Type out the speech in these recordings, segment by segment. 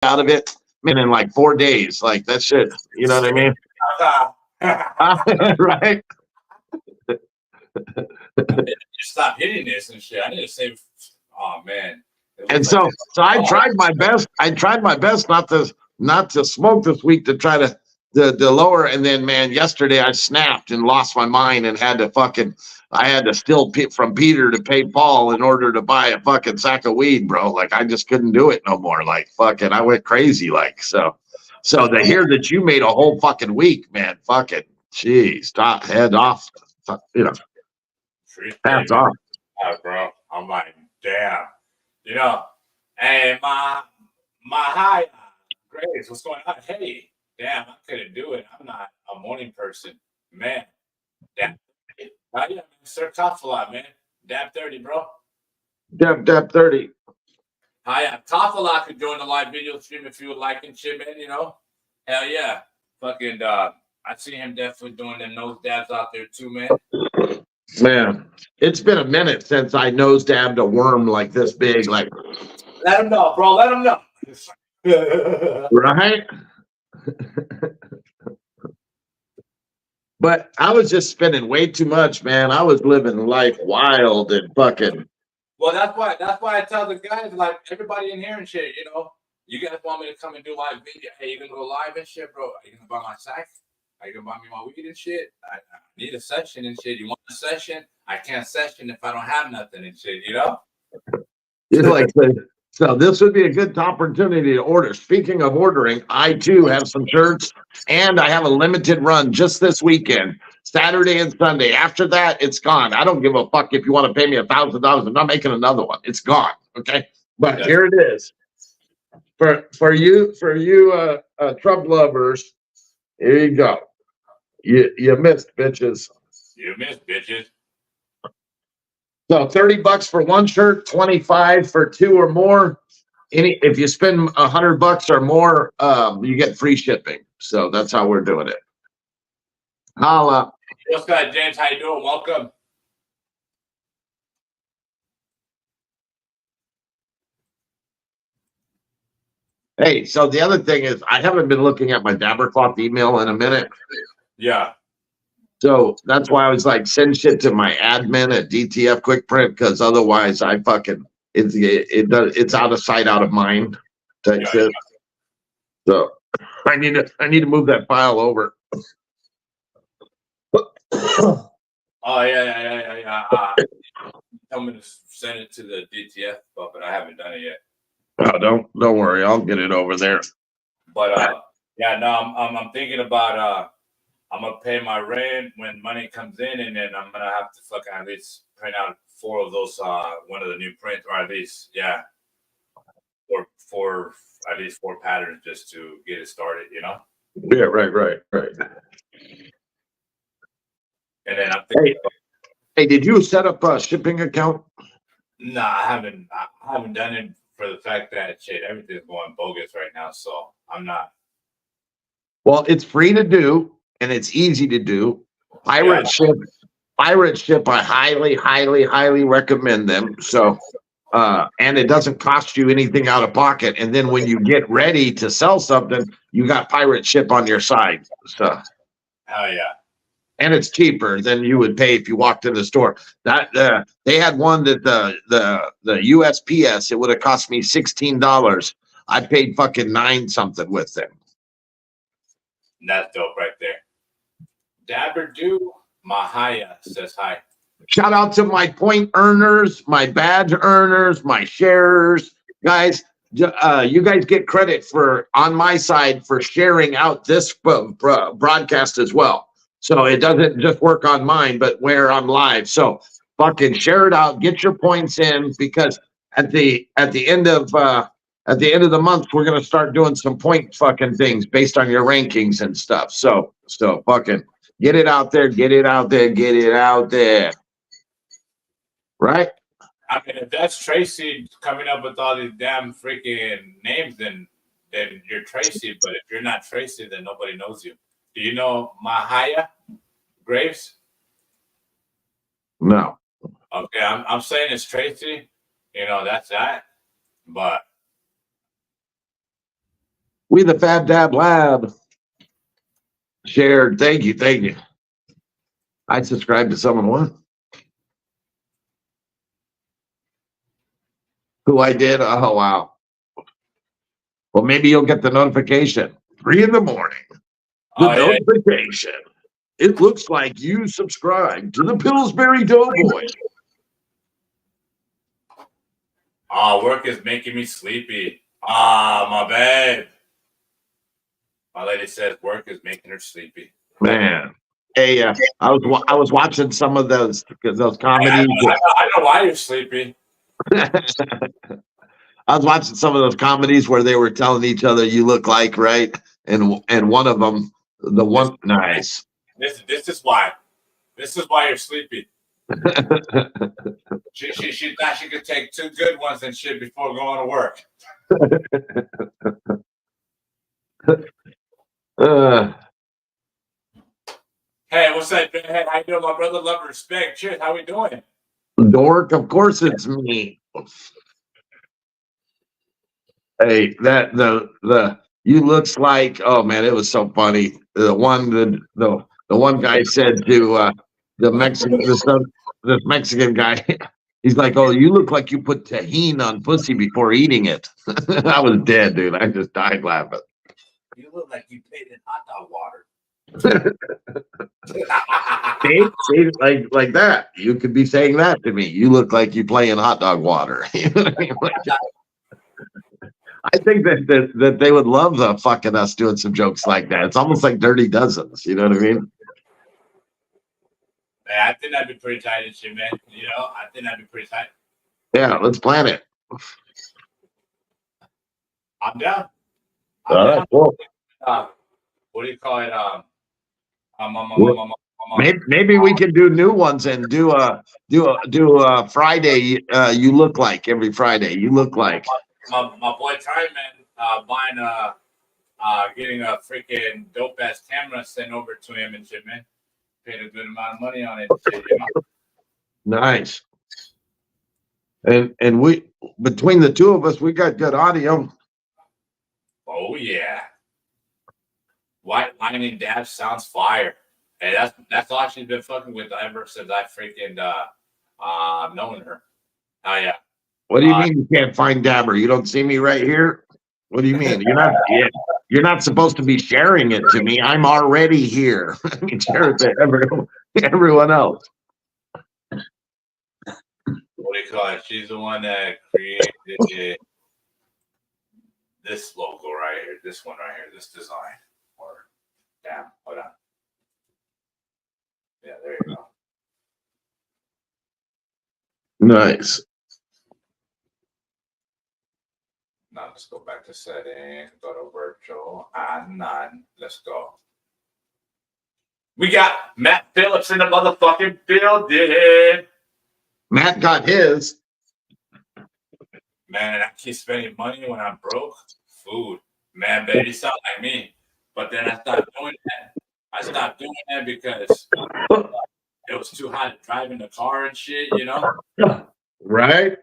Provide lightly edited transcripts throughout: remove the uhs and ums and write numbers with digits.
out of it, man, in like 4 days. Like that shit. You know what I mean? Right? I need to stop hitting this and shit. I need to save. Oh man. And so I tried my best. I tried my best not to smoke this week to try to lower. And then, man, yesterday I snapped and lost my mind and had to fucking. I had to steal from Peter to pay Paul in order to buy a fucking sack of weed, bro. Like I just couldn't do it no more. Like fucking, I went crazy. Like so. So to hear that you made a whole fucking week, man, fucking, geez, stop, head off, you know, hats off, bro. I'm like, damn. You know, hey, my hi, Grace, what's going on? Hey, damn, I couldn't do it. I'm not a morning person, man. Damn, yeah, man, Sir Kafala, man. Dab 30, bro. Dab 30. Hi, Kafala could join the live video stream if you would like and shit, man. You know, hell yeah, fucking. I see him definitely doing them nose dabs out there too, man. Man, it's been a minute since I nose dabbed a worm like this big. Like, let him know, bro. Let him know. Right? But I was just spending way too much, man. I was living life wild and fucking. Well, that's why I tell the guys, like everybody in here and shit, you know, you guys want me to come and do live video? Hey, you gonna go live and shit, bro? Are you gonna buy my sack? Are you gonna buy me my weed and shit? I need a session and shit. You want a session? I can't session if I don't have nothing and shit, you know? You're like, so this would be a good opportunity to order. Speaking of ordering, I too have some shirts and I have a limited run just this weekend, Saturday and Sunday. After that, it's gone. I don't give a fuck if you want to pay me $1,000. I'm not making another one. It's gone. Okay. But here it is. For you Trump lovers, here you go. You missed, bitches. You missed, bitches. So $30 for one shirt, 25 for two or more. If you spend $100 or more, you get free shipping. So that's how we're doing it. Holla. What's good, James? How you doing? Welcome. Hey, so the other thing is I haven't been looking at my Dabbercloth email in a minute. Yeah. So that's why I was like, send shit to my admin at DTF Quick Print, because otherwise I fucking it's out of sight, out of mind type shit. So I need to move that file over. Oh yeah. Tell me to send it to the DTF, but I haven't done it yet. Oh, don't worry, I'll get it over there. But yeah, no, I'm thinking about I'm gonna pay my rent when money comes in, and then I'm gonna have to fucking at least print out 4 of those one of the new prints, or at least four at least 4 patterns just to get it started, you know? Yeah, right. And then I'm thinking, hey, did you set up a shipping account? Nah, I haven't done it for the fact that shit, everything's going bogus right now, so I'm not. Well, it's free to do and it's easy to do. Pirate Ship, I highly recommend them. So and it doesn't cost you anything out of pocket. And then when you get ready to sell something, you got Pirate Ship on your side. So Oh yeah. And it's cheaper than you would pay if you walked in the store. That they had one that the USPS, it would have cost me $16. I paid fucking 9 something with them. That's dope right there. Dabberdo Mahaya says hi. Shout out to my point earners, my badge earners, my sharers, guys. You guys get credit for on my side for sharing out this broadcast as well. So it doesn't just work on mine, but where I'm live. So fucking share it out, get your points in, because at the end of the month, we're gonna start doing some point fucking things based on your rankings and stuff. So fucking get it out there, get it out there. Right? I mean, if that's Tracy coming up with all these damn freaking names, then you're Tracy. But if you're not Tracy, then nobody knows you. Do you know Mahaya Graves? No. Okay, I'm saying it's Tracy. You know, that's that. But We the Fab Dab Lab. Shared. Thank you. Thank you. I subscribed to someone one. Who I did? Oh, wow. Well, maybe you'll get the notification. 3 in the morning. The Oh, yeah. notification. It looks like you subscribed to the Pillsbury Doughboy. Oh, work is making me sleepy. Ah, my babe. My lady says work is making her sleepy. Man. Hey, I was watching some of those comedies. I know why you're sleepy. I was watching some of those comedies where they were telling each other you look like, right? And one of them, the one nice. This is why. This is why you're sleepy. She thought she could take 2 good ones and shit before going to work. Hey, what's up, Hey, how you doing, my brother? Love and respect. Cheers. How we doing? Dork, of course it's me. Hey, that the you looks like, oh man, it was so funny. The one guy said to the Mexican guy, he's like, "Oh, you look like you put tahini on pussy before eating it." I was dead, dude. I just died laughing. You look like you paid in hot dog water. See, like that. You could be saying that to me. You look like you play in hot dog water. I think that they would love the fucking us doing some jokes like that. It's almost like Dirty Dozens. You know what I mean? Yeah, I think that'd be pretty tight and shit, man. You know, I think that'd be pretty tight. Yeah, let's plan it. I'm down. All right, cool. What do you call it? Maybe we can do new ones and do a Friday. You look like every Friday. You look like my boy Tyman buying getting a freaking dope ass camera sent over to him and shit, man. Paid a good amount of money on it. Shit, you know? Nice. And we between the two of us, we got good audio. Oh yeah. White Lightning Dab sounds fire. Hey, that's all she's been fucking with ever since I freaking known her. Oh yeah. What do you mean you can't find Dabber? You don't see me right here? What do you mean? You're not supposed to be sharing it to me. I'm already here. I mean, share it to everyone else. What do you call it? She's the one that created this logo right here, this one right here, this design. Or damn, hold on. Yeah, there you go. Nice. Now let's go back to settings, go to virtual, and none. Let's go. We got Matt Phillips in the motherfucking building. Matt got his. Man, I keep spending money when I'm broke. Food. Man, baby, sound like me. But then I stopped doing that. I stopped doing that because it was too hot driving the car and shit, you know? Right?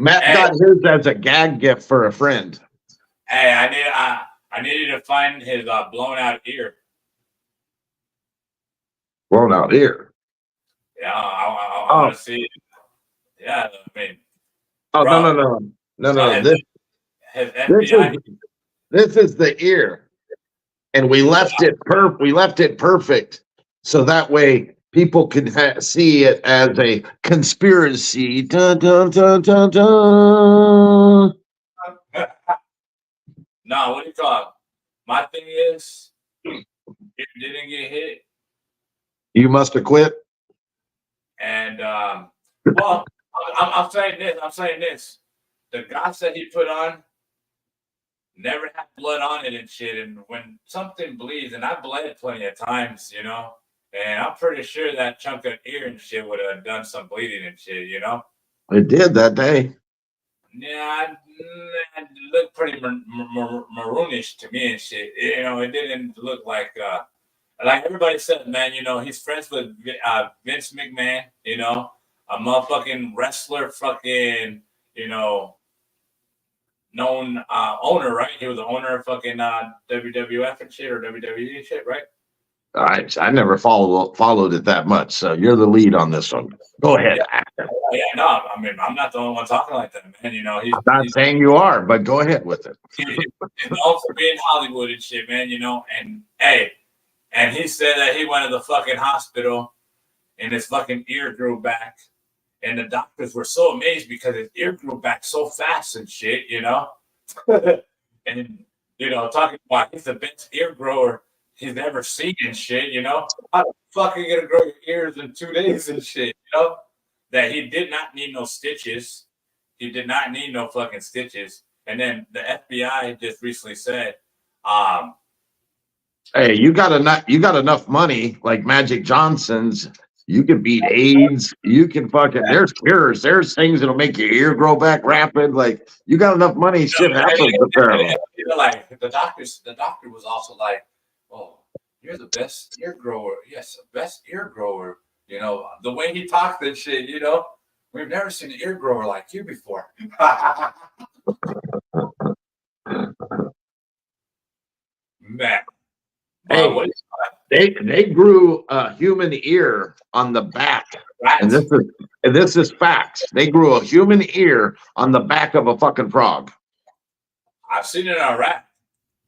Matt got his as a gag gift for a friend. Hey, I needed to find his blown out ear. Blown out ear? Yeah, I want to see it. Yeah, I mean. Oh, bro, no. This is the ear. And we left it perfect. So that way people can see it as a conspiracy. Dun, dun, dun, dun, dun. No, what do you call it? My thing is, if you didn't get hit, you must have quit. And well, I'm saying this. The goss that he put on never had blood on it and shit. And when something bleeds, and I bled plenty of times, you know, and I'm pretty sure that chunk of ear and shit would have done some bleeding and shit, you know. It did that day. Yeah, it looked pretty maroonish to me and shit. You know, it didn't look like everybody said, man, you know, he's friends with Vince McMahon, you know, a motherfucking wrestler, fucking, you know, known owner, right? He was the owner of fucking WWF and shit or WWE and shit, right? I never followed it that much, so you're the lead on this one. Go ahead. Yeah, no, I mean, I'm not the only one talking like that, man. You know, I'm not saying you are, but go ahead with it. He's known for being Hollywood and shit, man. You know, and hey, and he said that he went to the fucking hospital and his fucking ear grew back, and the doctors were so amazed because his ear grew back so fast and shit, you know. And you know, talking about he's the best ear grower he's never seen and shit, you know. How the fuck are you gonna grow your ears in 2 days and shit, you know? That he did not need no stitches. He did not need no fucking stitches. And then the FBI just recently said, hey, you got enough money like Magic Johnson's. You can beat AIDS. You can fucking. There's cures. There's things that'll make your ear grow back rapid. Like you got enough money. Shit happens apparently. You know, like the doctor was also like, "Oh, you're the best ear grower. Yes, the best ear grower." You know, the way he talked and shit. You know, we've never seen an ear grower like you before. Man. Hey, they grew a human ear on the back, and this is facts. They grew a human ear on the back of a fucking frog. I've seen it on a rat,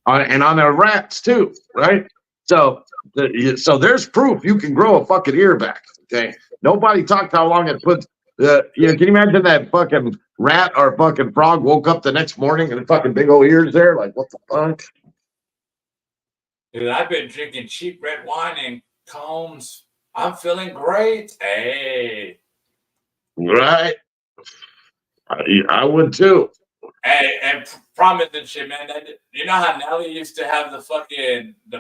and on their rats too, right? So there's proof you can grow a fucking ear back. Okay, nobody talked how long it puts. Can you imagine that fucking rat or fucking frog woke up the next morning and fucking big old ears there? Like what the fuck? Dude, I've been drinking cheap red wine and Combs. I'm feeling great. Hey. Right. I would too. Hey, and promise and shit, man. You know how Nelly used to have the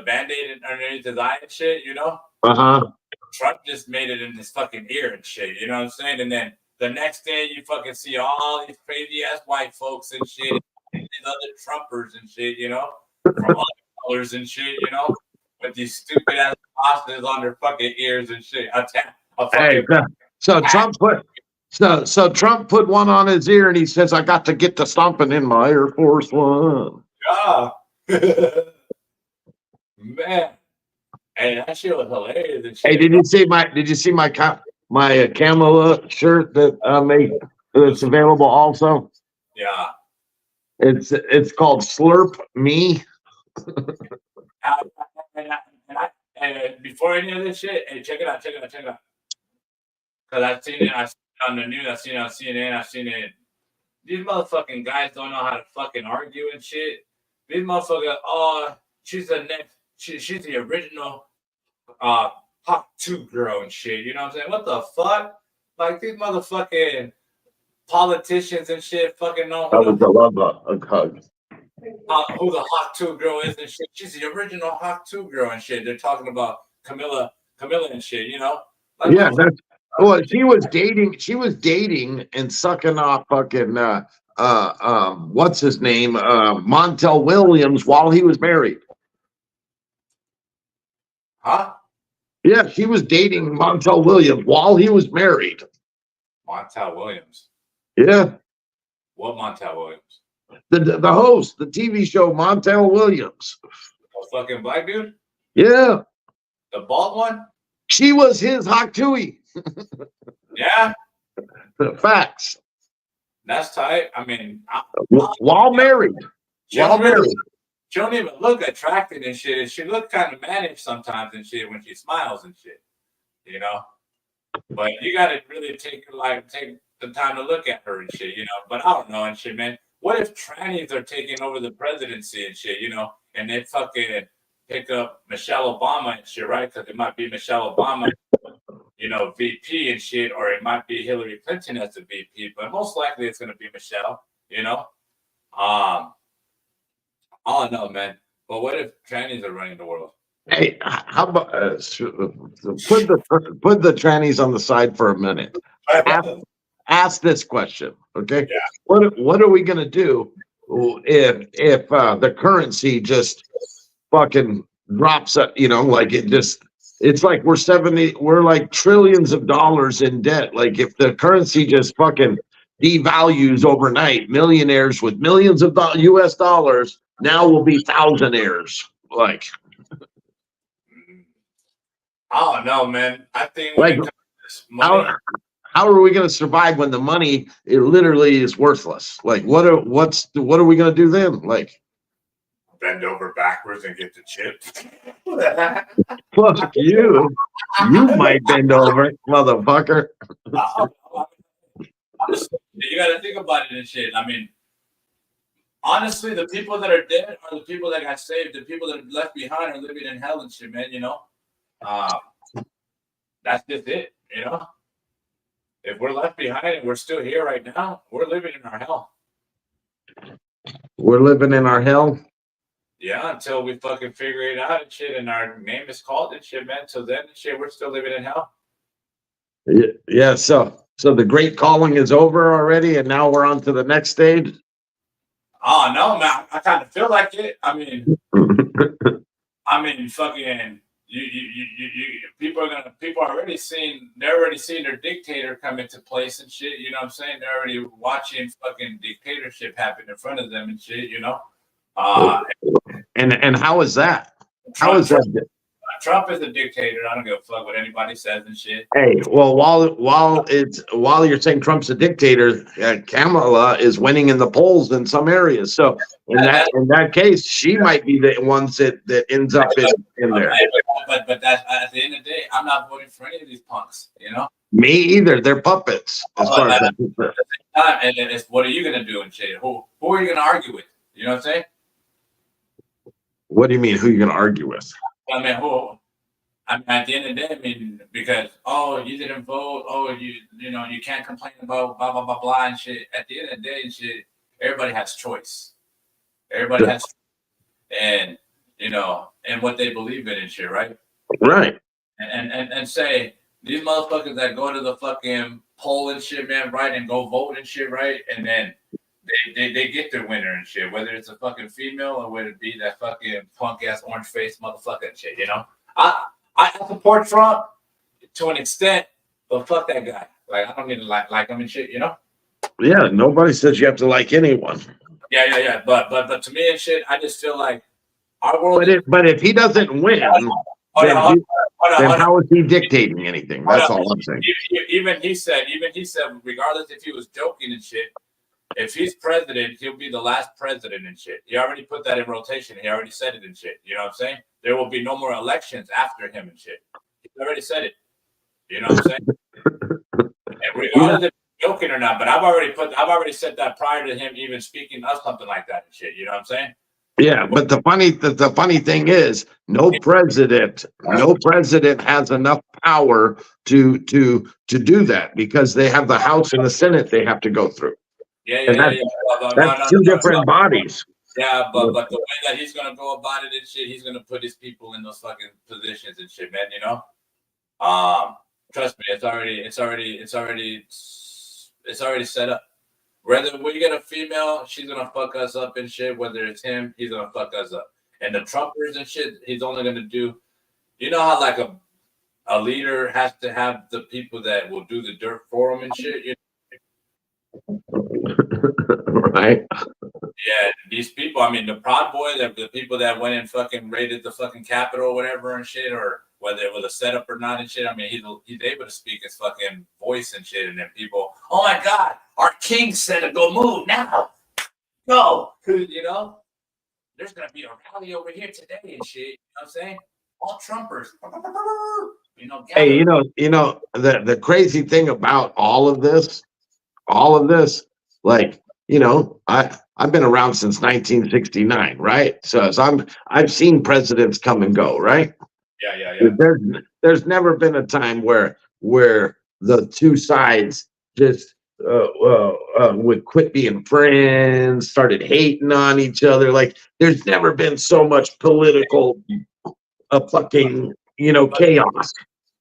Band-Aid underneath his eye and shit, you know? Uh-huh. Trump just made it in his fucking ear and shit, you know what I'm saying? And then the next day you fucking see all these crazy ass white folks and shit, these other Trumpers and shit, you know? From all colors and shit, you know, with these stupid ass pastas on their fucking ears and shit. So Trump put one on his ear and he says, "I got to get to stomping in my Air Force One." Yeah, man. Hey, that shit was hilarious. And shit. Hey, did you see my Kamala shirt that I made? It's available also. Yeah, it's called Slurp Me. And before any of this shit, hey, check it out. Because I've seen it on the news, I've seen it on CNN, I've seen it. These motherfucking guys don't know how to fucking argue and shit. These motherfuckers, oh, she's the original Hawk 2 girl and shit. You know what I'm saying? What the fuck? Like these motherfucking politicians and shit fucking know who the Hawk 2 girl is and shit. She's the original Hawk 2 girl and shit. They're talking about Camilla and shit, you know? Like, yeah, she was dating and sucking off fucking what's his name? Montel Williams while he was married. Huh? Yeah, she was dating Montel Williams while he was married. Montel Williams. Yeah. What Montel Williams? The host, the TV show Montel Williams. A fucking black dude? Yeah. The bald one? She was his Hawk 2. Yeah. The facts. That's tight. I mean, while married. She don't even look attractive and shit. She look kind of managed sometimes and shit when she smiles and shit. You know? But you gotta really take the time to look at her and shit, you know. But I don't know and shit, man. What if trannies are taking over the presidency and shit, you know, and they fucking pick up Michelle Obama and shit, right? Because it might be Michelle Obama, you know, VP and shit, or it might be Hillary Clinton as the VP, but most likely it's going to be Michelle, you know? I don't know, man. But what if trannies are running the world? Hey, how about put the trannies on the side for a minute? Ask this question, okay? Yeah. What are we gonna do if the currency just fucking drops up? You know, like it's like we're like trillions of dollars in debt. Like if the currency just fucking devalues overnight. Millionaires with millions of US dollars now will be thousandaires. Like, I don't know, man. I think when like it comes to this money, how are we going to survive when the money it literally is worthless? Like, what are we going to do then? Like, bend over backwards and get the chip. fuck you. You might bend over, motherfucker. You got to think about it and shit. I mean, honestly, the people that are dead are the people that got saved. The people that are left behind are living in hell and shit, man. You know, that's just it. You know, if we're left behind and we're still here right now, we're living in our hell. We're living in our hell. Yeah, until we fucking figure it out and shit, and our name is called and shit, man. Till then and shit, we're still living in hell. Yeah. So the great calling is over already, and now we're on to the next stage. Oh no, man! I kind of feel like it. I mean, fucking, people are already seeing. They're already seeing their dictator come into place and shit. You know what I'm saying? They're already watching fucking dictatorship happen in front of them and shit. You know. And how is that? Trump, How is that? Trump is a dictator. I don't give a fuck what anybody says and shit. Hey, well, while you're saying Trump's a dictator, Kamala is winning in the polls in some areas. So in that case, she might be the ones that ends up in there. But that's at the end of the day, I'm not voting for any of these punks. You know. Me either. They're puppets. As far as and it's what are you gonna do and shit? Who are you gonna argue with? You know what I'm saying? What do you mean? Who are you going to argue with? I mean, at the end of the day, I mean, because you didn't vote, you know, you can't complain about blah blah blah blah and shit. At the end of the day and shit, everybody has choice. Everybody has, and you know, and what they believe in and shit, right? Right. And say these motherfuckers that go to the fucking poll and shit, man, right, and go vote and shit, right, and then they get their winner and shit, whether it's a fucking female or whether it be that fucking punk ass orange face motherfucker and shit, you know? I support Trump to an extent, but fuck that guy. Like I don't need to like him and shit, you know? Yeah, nobody says you have to like anyone. Yeah. But to me and shit, I just feel like our world. But if he doesn't win, then how is he dictating anything? That's all I'm saying. Even he said, regardless if he was joking and shit, if he's president, he'll be the last president and shit. He already put that in rotation. He already said it and shit. You know what I'm saying? There will be no more elections after him and shit. He already said it. You know what I'm saying? And regardless if he's joking or not, but I've already said that prior to him even speaking of something like that and shit. You know what I'm saying? Yeah, but the funny thing is, no president has enough power to do that because they have the House and the Senate they have to go through. That's two different bodies. Yeah, but the way that he's gonna go about it and shit, he's gonna put his people in those fucking positions and shit, man. You know, trust me, it's already set up. Whether we get a female, she's gonna fuck us up and shit. Whether it's him, he's gonna fuck us up. And the Trumpers and shit, he's only gonna do. You know how like a leader has to have the people that will do the dirt for him and shit. You know? Right. Yeah, these people. I mean, the Proud Boy, the people that went and fucking raided the fucking Capitol or whatever and shit, or whether it was a setup or not and shit. I mean, he's able to speak his fucking voice and shit, and then people, oh my god, our king said to go move now, go. You know, there's gonna be a rally over here today and shit. You know what I'm saying? All Trumpers. You know. Hey, you know the crazy thing about all of this, like. You know, I've been around since 1969, right? So I've seen presidents come and go, right? Yeah. There's never been a time where the two sides just would quit being friends, started hating on each other. Like there's never been so much political fucking chaos.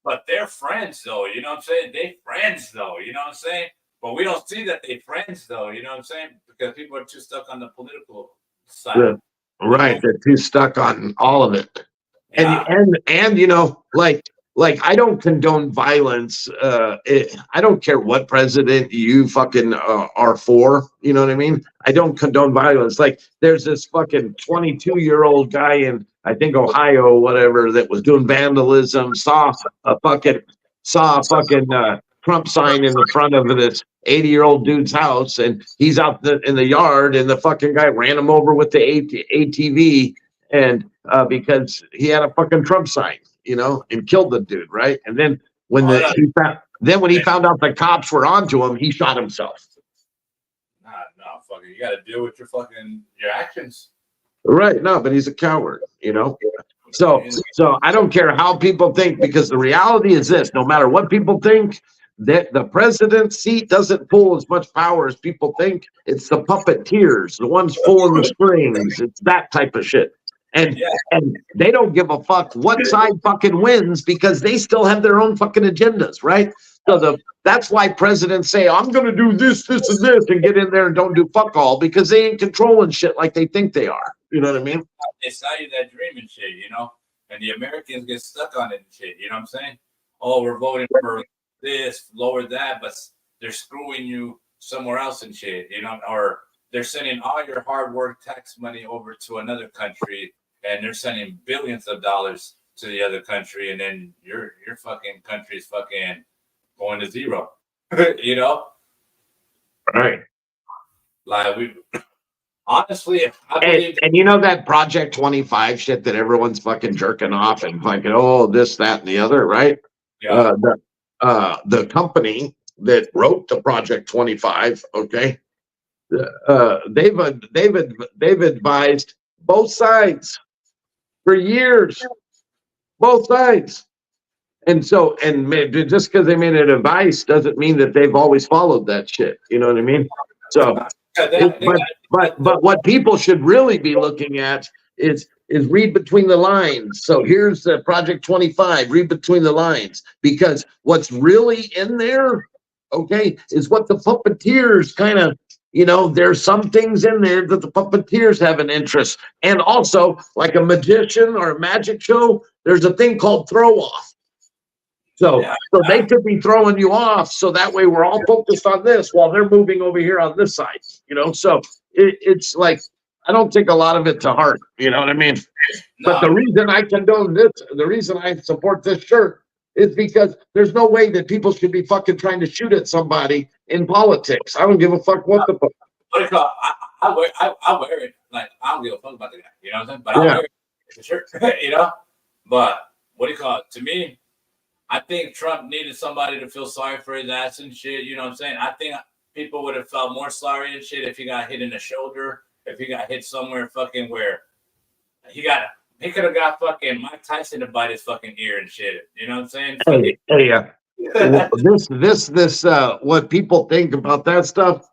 But they're friends though, you know what I'm saying? They friends though, you know what I'm saying? But we don't see that they friends though, you know what I'm saying? Because people are too stuck on the political side. Yeah, right. They're too stuck on all of it. Yeah. And you know, like like, I don't condone violence. I don't care what president you fucking are for. You know what I mean? I don't condone violence. Like, there's this fucking 22-year-old guy in, I think, Ohio, whatever, that was doing vandalism, saw a fucking Trump sign in the front of this 80-year-old dude's house, and he's out in the yard, and the fucking guy ran him over with the ATV, and because he had a fucking Trump sign, you know, and killed the dude, right? And then when when he found out the cops were onto him, he shot himself. Nah, fucking, you got to deal with your actions. Right? No, but he's a coward, you know. So I don't care how people think, because the reality is this: no matter what people think, that the president's seat doesn't pull as much power as people think. It's the puppeteers, the ones pulling the strings. It's that type of shit. And they don't give a fuck what side fucking wins, because they still have their own fucking agendas, right? So that's why presidents say, I'm going to do this, this, and this, and get in there and don't do fuck all, because they ain't controlling shit like they think they are. You know what I mean? It's not you that dream and shit, you know? And the Americans get stuck on it and shit, you know what I'm saying? Oh, we're voting for this, lower that, but they're screwing you somewhere else and shit, you know? Or they're sending all your hard work tax money over to another country, and they're sending billions of dollars to the other country, and then your fucking country's fucking going to zero. You know? Right. Like, honestly, I believe, and you know that Project 25 shit that everyone's fucking jerking off and fucking, oh, this, that, and the other, right? yeah. The company that wrote the Project 25, okay, they've advised both sides for years, both sides. And so, and just because they made an advice doesn't mean that they've always followed that shit. You know what I mean? So, but what people should really be looking at is read between the lines. So here's the Project 25, read between the lines, because what's really in there, okay, is what the puppeteers kind of, you know, there's some things in there that the puppeteers have an interest. And also, like a magician or a magic show, there's a thing called throw off. So they could be throwing you off, so that way we're all focused on this while they're moving over here on this side, you know? So it's like, I don't take a lot of it to heart, you know what I mean? No. But the reason I condone this, the reason I support this shirt, is because there's no way that people should be fucking trying to shoot at somebody in politics. I don't give a fuck what the fuck. What do you call it? I wear it. Like, I don't give a fuck about the guy, you know what I'm saying? But I wear it for sure, you know? But what do you call it? To me, I think Trump needed somebody to feel sorry for his ass and shit, you know what I'm saying? I think people would have felt more sorry and shit if he got hit in the shoulder, if he got hit somewhere fucking where he could have got fucking Mike Tyson to bite his fucking ear and shit. You know what I'm saying? This what people think about that stuff,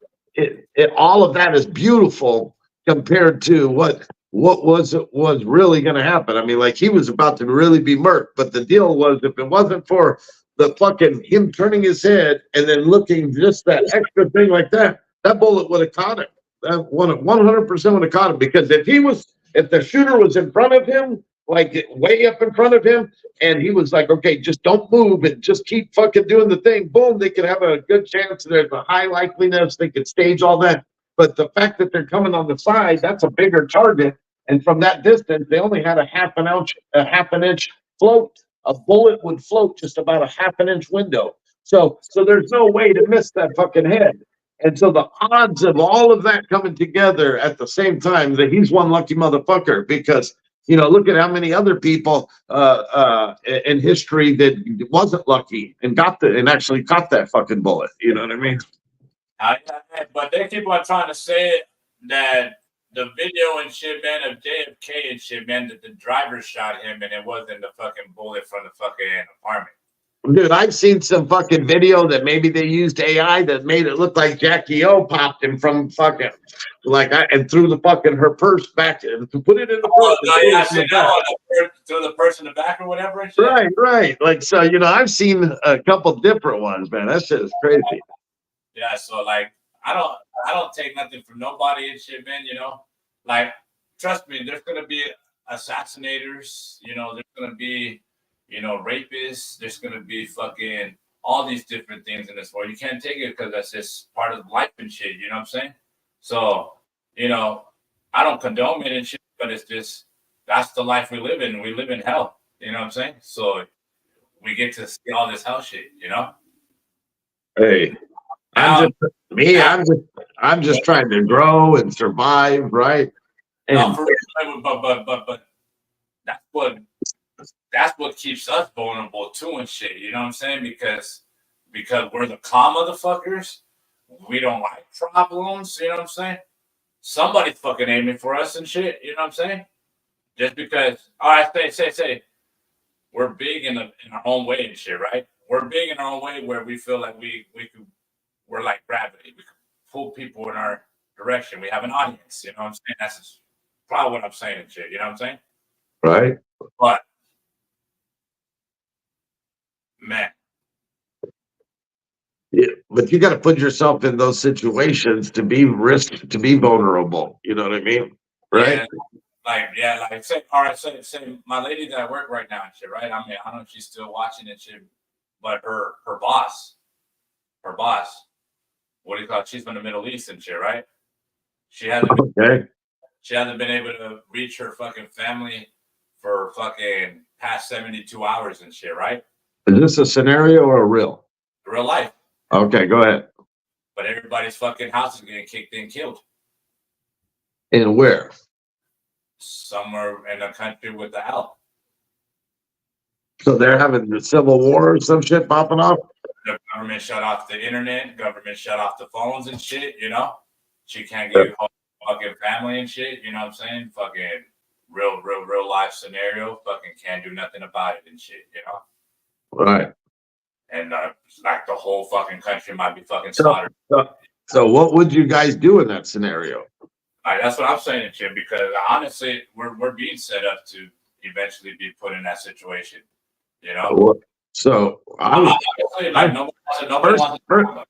all of that is beautiful compared to what was really going to happen. I mean, like, he was about to really be murked, but the deal was, if it wasn't for the fucking him turning his head and then looking just that extra thing like that, that bullet would have caught him. That 100% would have caught him, because if the shooter was in front of him, like way up in front of him, and he was like, okay, just don't move and just keep fucking doing the thing, boom, they could have a good chance. There's a high likeliness they could stage all that. But the fact that they're coming on the side, that's a bigger target. And from that distance, they only had a half an inch float. A bullet would float just about a half an inch window. So there's no way to miss that fucking head. And so the odds of all of that coming together at the same time, that he's one lucky motherfucker, because, you know, look at how many other people in history that wasn't lucky and actually caught that fucking bullet. You know what I mean? But they keep on trying to say that the video and shit, man, of JFK and shit, man, that the driver shot him and it wasn't the fucking bullet from the fucking apartment. Dude, I've seen some fucking video that maybe they used AI that made it look like Jackie O popped him from fucking, and threw the fucking her purse back and put it in the purse. Threw the purse in the back or whatever. And shit. Right. Like, so, you know, I've seen a couple different ones, man. That shit is crazy. Yeah, so like, I don't take nothing from nobody and shit, man, you know? Like, trust me, there's gonna be assassinators, you know, there's gonna be rapists. There's gonna be fucking all these different things in this world. You can't take it because that's just part of life and shit. You know what I'm saying? So, I don't condone it and shit, but it's just that's the life we live in. We live in hell. You know what I'm saying? So we get to see all this hell shit. Hey, Now, I'm just trying to grow and survive, right? no, And for real, but that's what keeps us vulnerable too and shit. You know what I'm saying? Because we're the calm motherfuckers. We don't like problems. You know what I'm saying? Somebody's fucking aiming for us and shit. You know what I'm saying? Just because, all right, say, we're big in our own way and shit, right? We're big in our own way where we feel like we're like gravity. We can pull people in our direction. We have an audience. You know what I'm saying? That's probably what I'm saying and shit. You know what I'm saying? right. But man, Yeah, but you got to put yourself in those situations to be to be vulnerable. You know what I mean? Right? like say, all right, say my lady that I work right now and shit, right? I mean, I don't know if she's still watching and shit, but her boss, what do you call it? She's from the Middle East and shit, right? She hasn't Okay. she hasn't been able to reach her fucking family for fucking past 72 hours and shit, right? Is this a scenario or a real? Real life. Okay, go ahead. But everybody's fucking house is getting kicked and killed. And where? Somewhere in the country with the L. So they're having the Civil War or some shit popping off? The government shut off the internet, government shut off the phones and shit, She can't get home fucking family and shit, you know what I'm saying? Fucking real life scenario, fucking can't do nothing about it and shit, Right. And like the whole fucking country might be fucking slaughtered. So what would you guys do in that scenario? That's what I'm saying, Jim, because honestly, we're being set up to eventually be put in that situation, So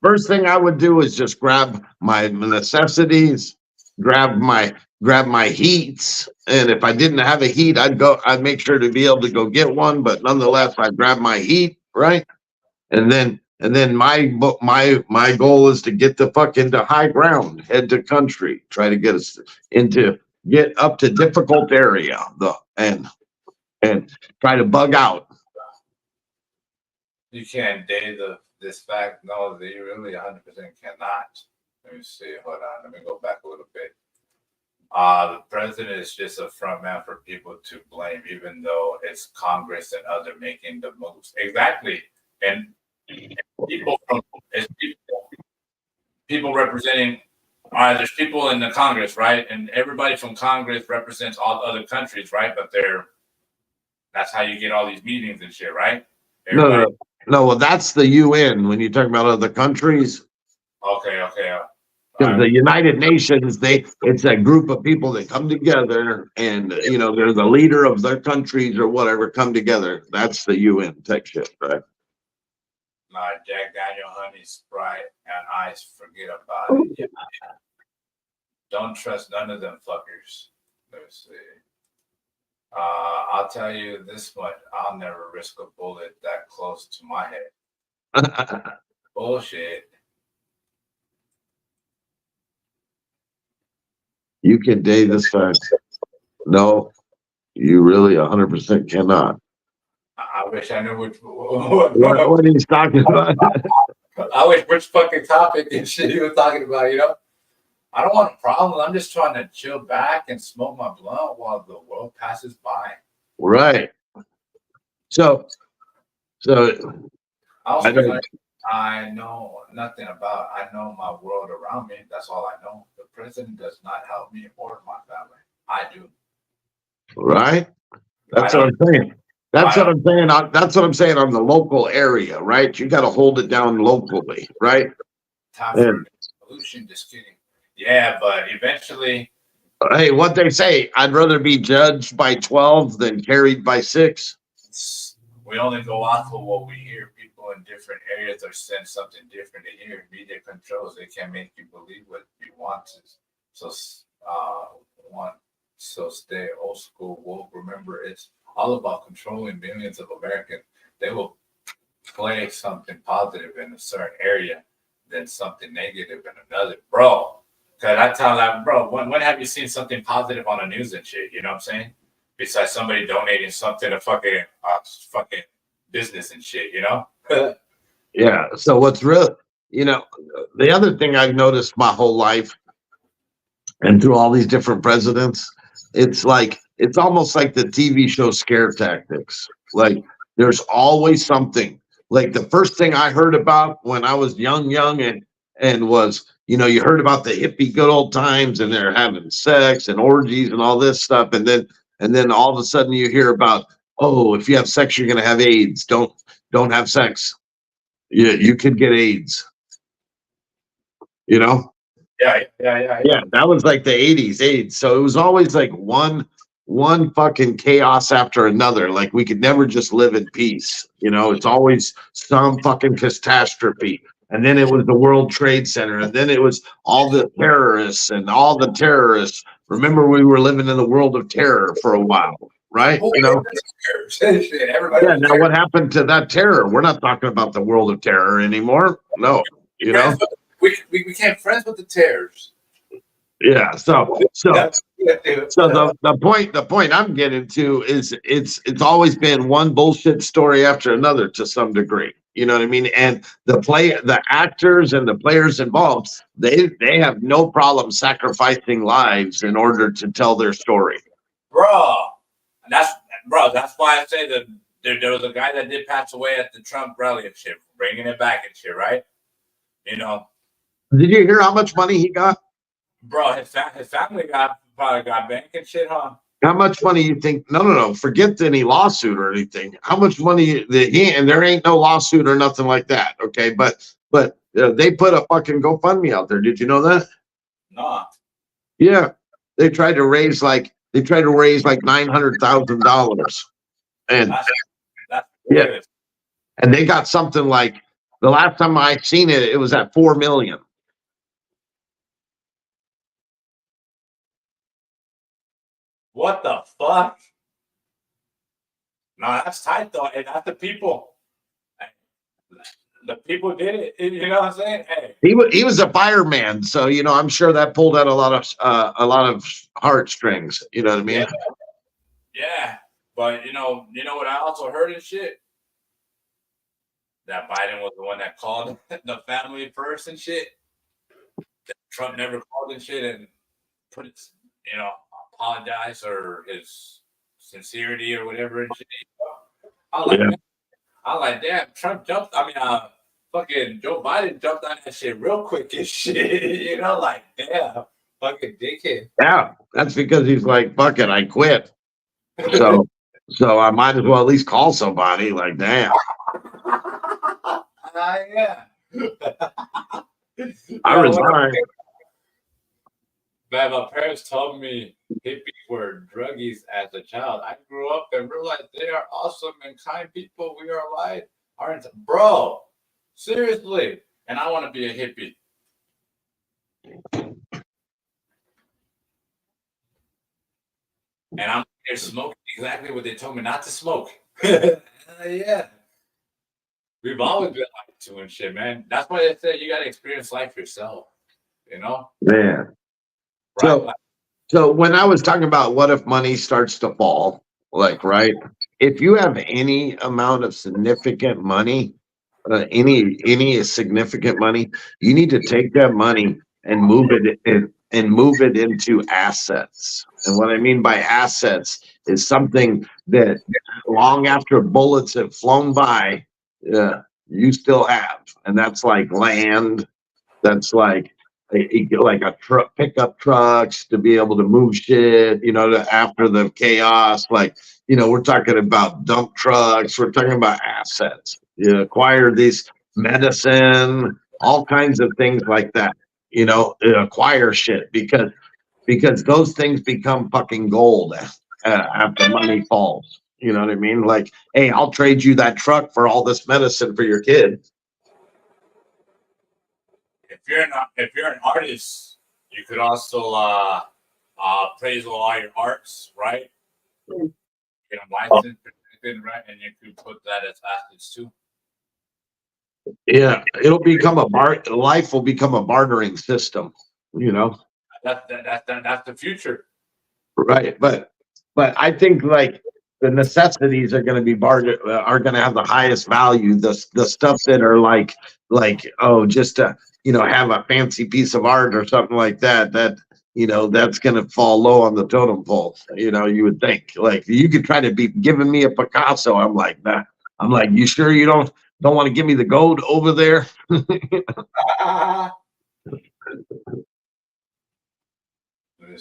first thing I would do is just grab my necessities, grab my heats, and if I didn't have a heat, I'd make sure to be able to go get one. But nonetheless, I'd grab my heat, right? And then my goal is to get the fuck into high ground, head to country, try to get up to difficult area, and try to bug out. You can't date this fact. No, they really 100% cannot. Let me see. Hold on. Let me go back a little bit. The president is just a front man for people to blame, even though it's Congress and other making the moves. Exactly. And people representing. All right, there's people in the Congress, right? And everybody from Congress represents all other countries, right? But that's how you get all these meetings and shit, right? No. Well, that's the UN when you talk about other countries. Okay. Because the United Nations, it's a group of people that come together, and they're the leader of their countries or whatever come together. That's the UN type shit, right? Jack Daniel, honey, Sprite, and ice. Forget about it. Yeah. Don't trust none of them fuckers. Let's see. I'll tell you this much: I'll never risk a bullet that close to my head. Bullshit. You can date this fact. No, you really 100% cannot. I wish I knew what he's talking about. I wish which fucking topic and shit he was talking about, I don't want a problem. I'm just trying to chill back and smoke my blunt while the world passes by. Right. So I know nothing about. I know my world around me. That's all I know. The president does not help me or my family. I do. Right. That's what I'm saying. That's what I'm saying. That's what I'm saying on the local area, right? You got to hold it down locally, right? Time for solution. Just kidding. Yeah, but eventually. Hey, what they say? I'd rather be judged by 12 than carried by 6. We only go off of what we hear. People in different areas are saying something different to hear. Media controls. They can't make you believe what you want to. So stay old school. Woke. Remember, it's all about controlling millions of Americans. They will play something positive in a certain area than something negative in another, bro. Cause I tell that, bro, when have you seen something positive on the news and shit? You know what I'm saying? Besides somebody donating something to fucking business and shit, you know? Yeah. So what's real, the other thing I've noticed my whole life and through all these different presidents, it's almost like the TV show Scare Tactics. Like there's always something. Like the first thing I heard about when I was young and was, you heard about the hippie good old times and they're having sex and orgies and all this stuff. And then all of a sudden you hear about, oh, if you have sex, you're gonna have AIDS. Don't have sex. You could get AIDS, you know? Yeah, that was like the 80s AIDS. So it was always like one fucking chaos after another. Like we could never just live in peace. It's always some fucking catastrophe. And then it was the World Trade Center, and then it was all the terrorists and all the terrorists. Remember, we were living in the world of terror for a while, right? Everybody Yeah. was Now, what happened to that terror? We're not talking about the world of terror anymore. No, we became friends with the terrors. Yeah. So That's the point I'm getting to is it's always been one bullshit story after another to some degree. You know what I mean? And the actors and the players involved, they have no problem sacrificing lives in order to tell their story. bro. That's why I say that there was a guy that did pass away at the Trump rally and shit, bringing it back and shit, right? You know, Did you hear how much money he got? bro, his family probably got bank and shit, huh? How much money you think? No. Forget any lawsuit or anything. How much money and there ain't no lawsuit or nothing like that. Okay, but they put a fucking GoFundMe out there. Did you know that? No. Yeah, they tried to raise like $900,000, and That's yeah, and they got something like the last time I seen it, it was at 4 million. What the fuck? No, that's tight though. And that's the people. The people did it. You know what I'm saying? Hey. He was a fireman, so I'm sure that pulled out a lot of heartstrings. You know what I mean? Yeah. But you know what I also heard and shit? That Biden was the one that called the family first and shit. That Trump never called and shit and put it, apologize or his sincerity or whatever and shit. I like, damn, Trump jumped. Fucking Joe Biden jumped on that shit real quick and shit. Like, damn, fucking dickhead. Yeah, that's because he's like, fuck it, I quit. So I might as well at least call somebody. Like, damn. Yeah. I resigned. Man, my parents told me hippies were druggies as a child. I grew up and realized they are awesome and kind people. We are alive, aren't bro? Seriously, and I want to be a hippie. And I'm here smoking exactly what they told me not to smoke. Yeah. We've always been like to and shit, man. That's why they say you gotta experience life yourself, Man. Right? So when I was talking about what if money starts to fall, like, right? If you have any amount of significant money, any significant money, you need to take that money and move it into assets. And what I mean by assets is something that long after bullets have flown by, you still have, and that's like land. That's like a truck, pickup trucks to be able to move shit, after the chaos. Like, we're talking about dump trucks. We're talking about assets. You acquire these medicine, all kinds of things like that. Acquire shit because those things become fucking gold after money falls. You know what I mean? Like, hey, I'll trade you that truck for all this medicine for your kid. If you're an artist, you could also praise all your arts, right? get them licensed, protected, right? And you could put that as assets too. Yeah, it'll become life will become a bartering system, you know. That's the future. Right, but I think like the necessities are going to be are going to have the highest value. The stuff that are like oh, just to have a fancy piece of art or something like that. That's going to fall low on the totem pole. You would think like you could try to be giving me a Picasso. I'm like that. I'm like, you sure you don't want to give me the gold over there? Let's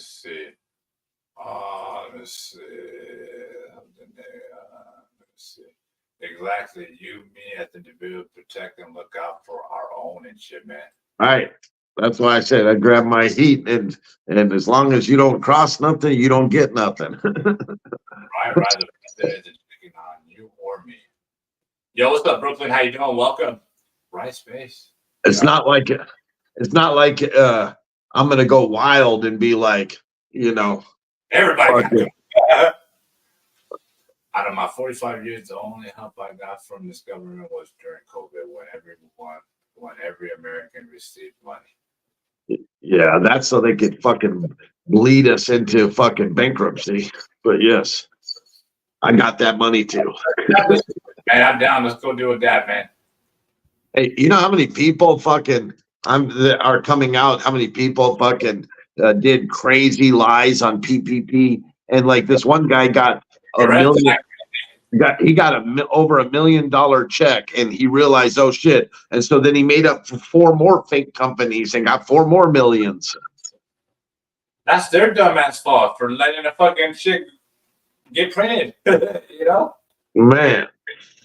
see. Let's see. Exactly. You, me, as the individual, protect and look out for our own and shit, man. Right. That's why I said I grab my heat, and as long as you don't cross nothing, you don't get nothing. Right. The president is picking on you or me. Yo, what's up, Brooklyn? How you doing? Welcome. Right space. It's not like I'm gonna go wild and be like, everybody. Out of my 45 years, the only help I got from this government was during COVID, when every American received money. Yeah, that's so they could fucking bleed us into fucking bankruptcy. But yes, I got that money too. Man, I'm down. Let's go do that, man. Hey, you know how many people fucking are coming out? How many people fucking did crazy lies on PPP? And like this one guy got a million. He got over $1 million check, and he realized, oh shit! And so then he made up for 4 more fake companies and got 4 more millions. That's their dumbass fault for letting a fucking shit get printed. Man,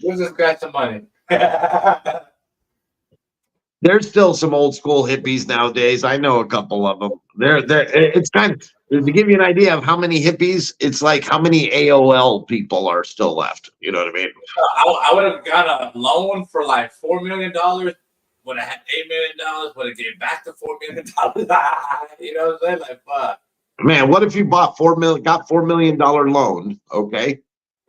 gives this guy some money. There's still some old school hippies nowadays. I know a couple of them. It's kind of, to give you an idea of how many hippies, it's like how many AOL people are still left. You know what I mean? I would have got a loan for like $4 million. Would have had $8 million. Would have gave back the $4 million. You know what I'm saying? Like, fuck. Man, what if you got $4 million loan, okay,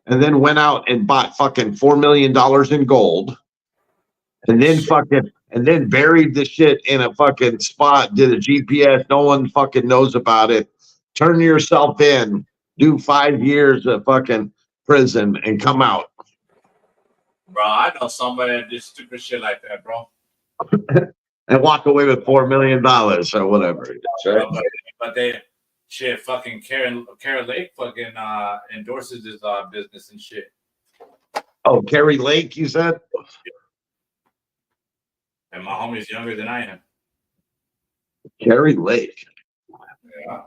and then went out and bought fucking $4 million in gold, and then buried the shit in a fucking spot, did a GPS, no one fucking knows about it, turn yourself in, do 5 years of fucking prison, and come out. Bro, I know somebody that did stupid shit like that, bro. And walk away with $4 million or whatever. Right? But they shit fucking Karen Lake fucking endorses his business and shit. Oh, Carrie Lake, you said? And my homie's younger than I am. Carrie Lake. Yeah.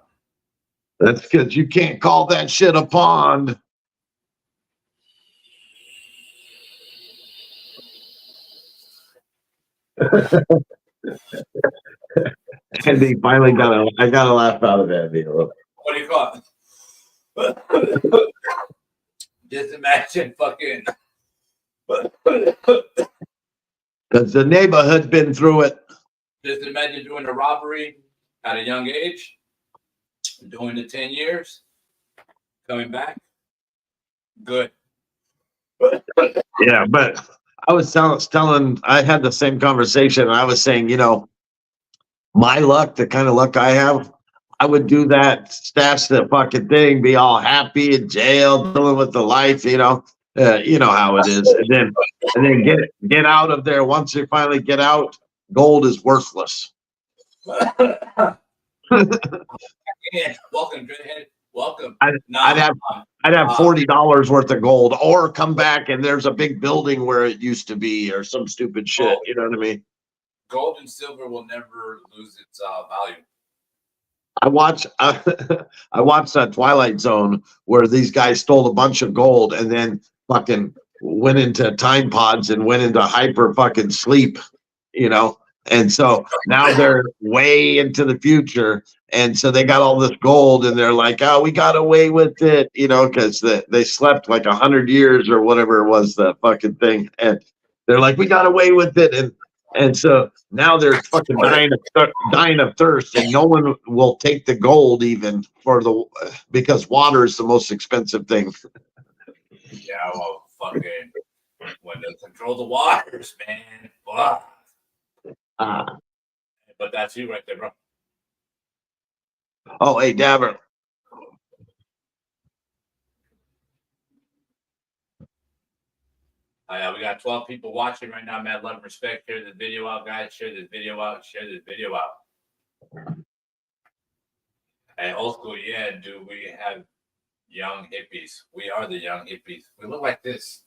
That's because you can't call that shit a pond. And he finally I got a laugh out of that deal. What do you call it? Just imagine fucking. Because the neighborhood's been through it. Just imagine doing a robbery at a young age, doing the 10 years, coming back. Good. Yeah, but I was telling, I had the same conversation, and I was saying, my luck, the kind of luck I have, I would do that, stash the fucking thing, be all happy in jail, dealing with the life, you know how it is, and then get out of there. Once you finally get out, gold is worthless. Welcome, Dreadhead. Welcome. I'd have $40 worth of gold, or come back and there's a big building where it used to be, or some stupid shit. You know what I mean? Gold and silver will never lose its value. I watched that Twilight Zone where these guys stole a bunch of gold and then fucking went into time pods and went into hyper fucking sleep, and so now they're way into the future, and so they got all this gold, and they're like, oh, we got away with it, because they slept like 100 years or whatever it was, the fucking thing, and they're like, we got away with it, and so now they're fucking dying of thirst, and no one will take the gold even because water is the most expensive thing. Yeah, well, fucking when they control the waters, man. Fuck. Ah. But that's you right there, bro. Oh, hey, Dabber. We got 12 people watching right now. Mad love and respect. Share this video out, guys. Share this video out. Share this video out. Hey, old school, yeah, dude. We have young hippies. We are the young hippies. We look like this.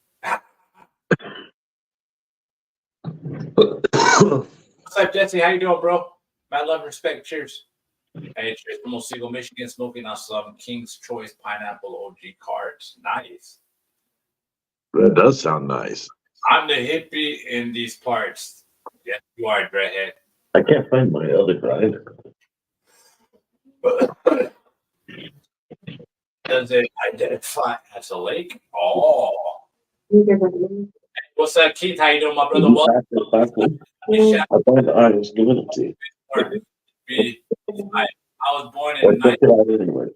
What's up, Jesse? How you doing, bro? Mad love and respect. Cheers. Hey, cheers from Otsego, Michigan. Smoking on some King's Choice Pineapple OG cards. Nice. That does sound nice. I'm the hippie in these parts. Yes, you are, Dreadhead. I can't find my other guy. Does it identify as a lake? Oh. What's up, Keith? How you doing, my brother? Welcome. I thought I was giving it to you. I was born in Check it out anyway.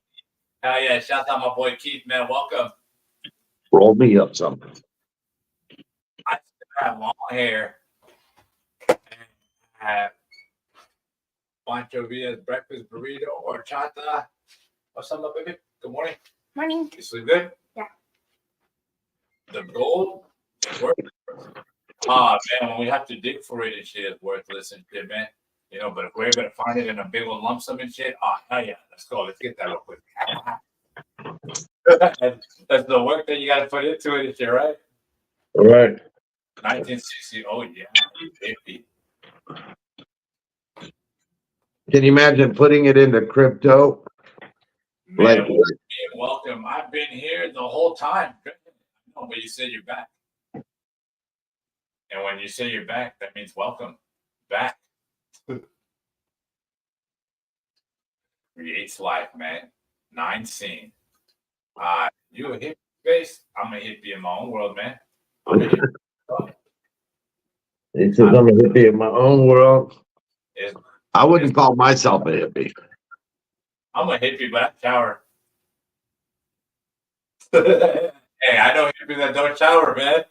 Hell yeah, shout out my boy Keith, man. Welcome. Roll me up something. I still have long hair. And I have Pancho Villa's breakfast burrito or chata. What's up, baby? Good morning. Morning. You sleep good? Yeah. The gold is worth it. Man, when we have to dig for it and shit, it's worthless and shit, man. You know, but if we're able to find it in a big old lump sum and shit, hell yeah, let's go. Let's get that real quick. That's the work that you got to put into it and shit, right? All right. 1960. Oh, yeah. 50. Can you imagine putting it into crypto? Man, Like- welcome. I've been here the whole time. No, but you said you're back. And when you say you're back, that means welcome back. Creates life, man. 9 scene. You a hippie face? I'm a hippie in my own world, man. I'm a hippie. It says I'm a hippie in my own world. It's- I wouldn't call myself a hippie. I'm a hippie, but I shower. Hey, I know hippies that don't shower, man.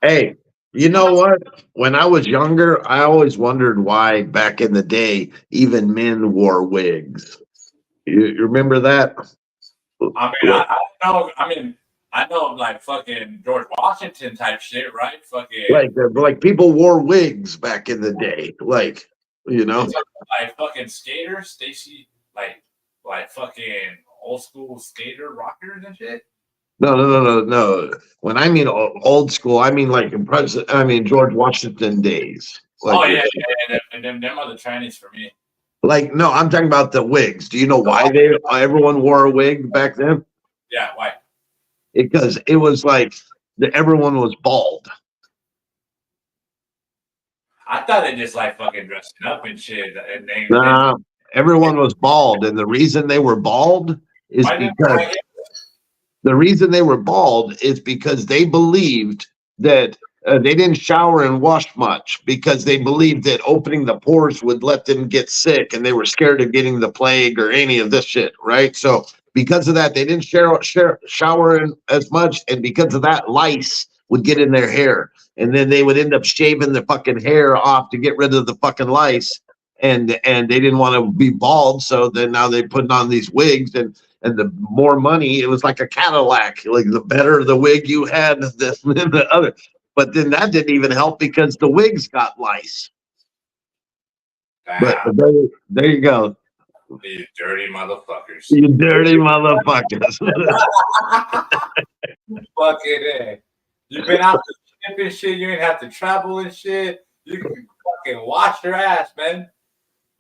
Hey, you know what? When I was younger, I always wondered why back in the day, even men wore wigs. You remember that? I mean, I know. I mean, I know like fucking George Washington type shit, right? Fucking Like people wore wigs back in the day. Like, you know? like fucking skaters, Stacy, like fucking old school skater rockers and shit. No. When I mean old school, I mean like George Washington days. Like, And them are the Chinese for me. Like, no, I'm talking about the wigs. Do you know why everyone wore a wig back then? Yeah, why? Because it was like everyone was bald. I thought they just like fucking dressing up and shit. And they, Nah, everyone was bald, and the reason they were bald is because they believed that they didn't shower and wash much because they believed that opening the pores would let them get sick, and they were scared of getting the plague or any of this shit, right? So because of that, they didn't shower as much, and because of that, lice would get in their hair, and then they would end up shaving the fucking hair off to get rid of the fucking lice, and they didn't want to be bald, so then now they putting on these wigs, and the more money, it was like a Cadillac. Like the better the wig you had than the other. But then that didn't even help because the wigs got lice. But there you go. You dirty motherfuckers. You dirty motherfuckers. Fucking A. You've been out to ship and shit. You ain't have to travel and shit. You can fucking wash your ass, man.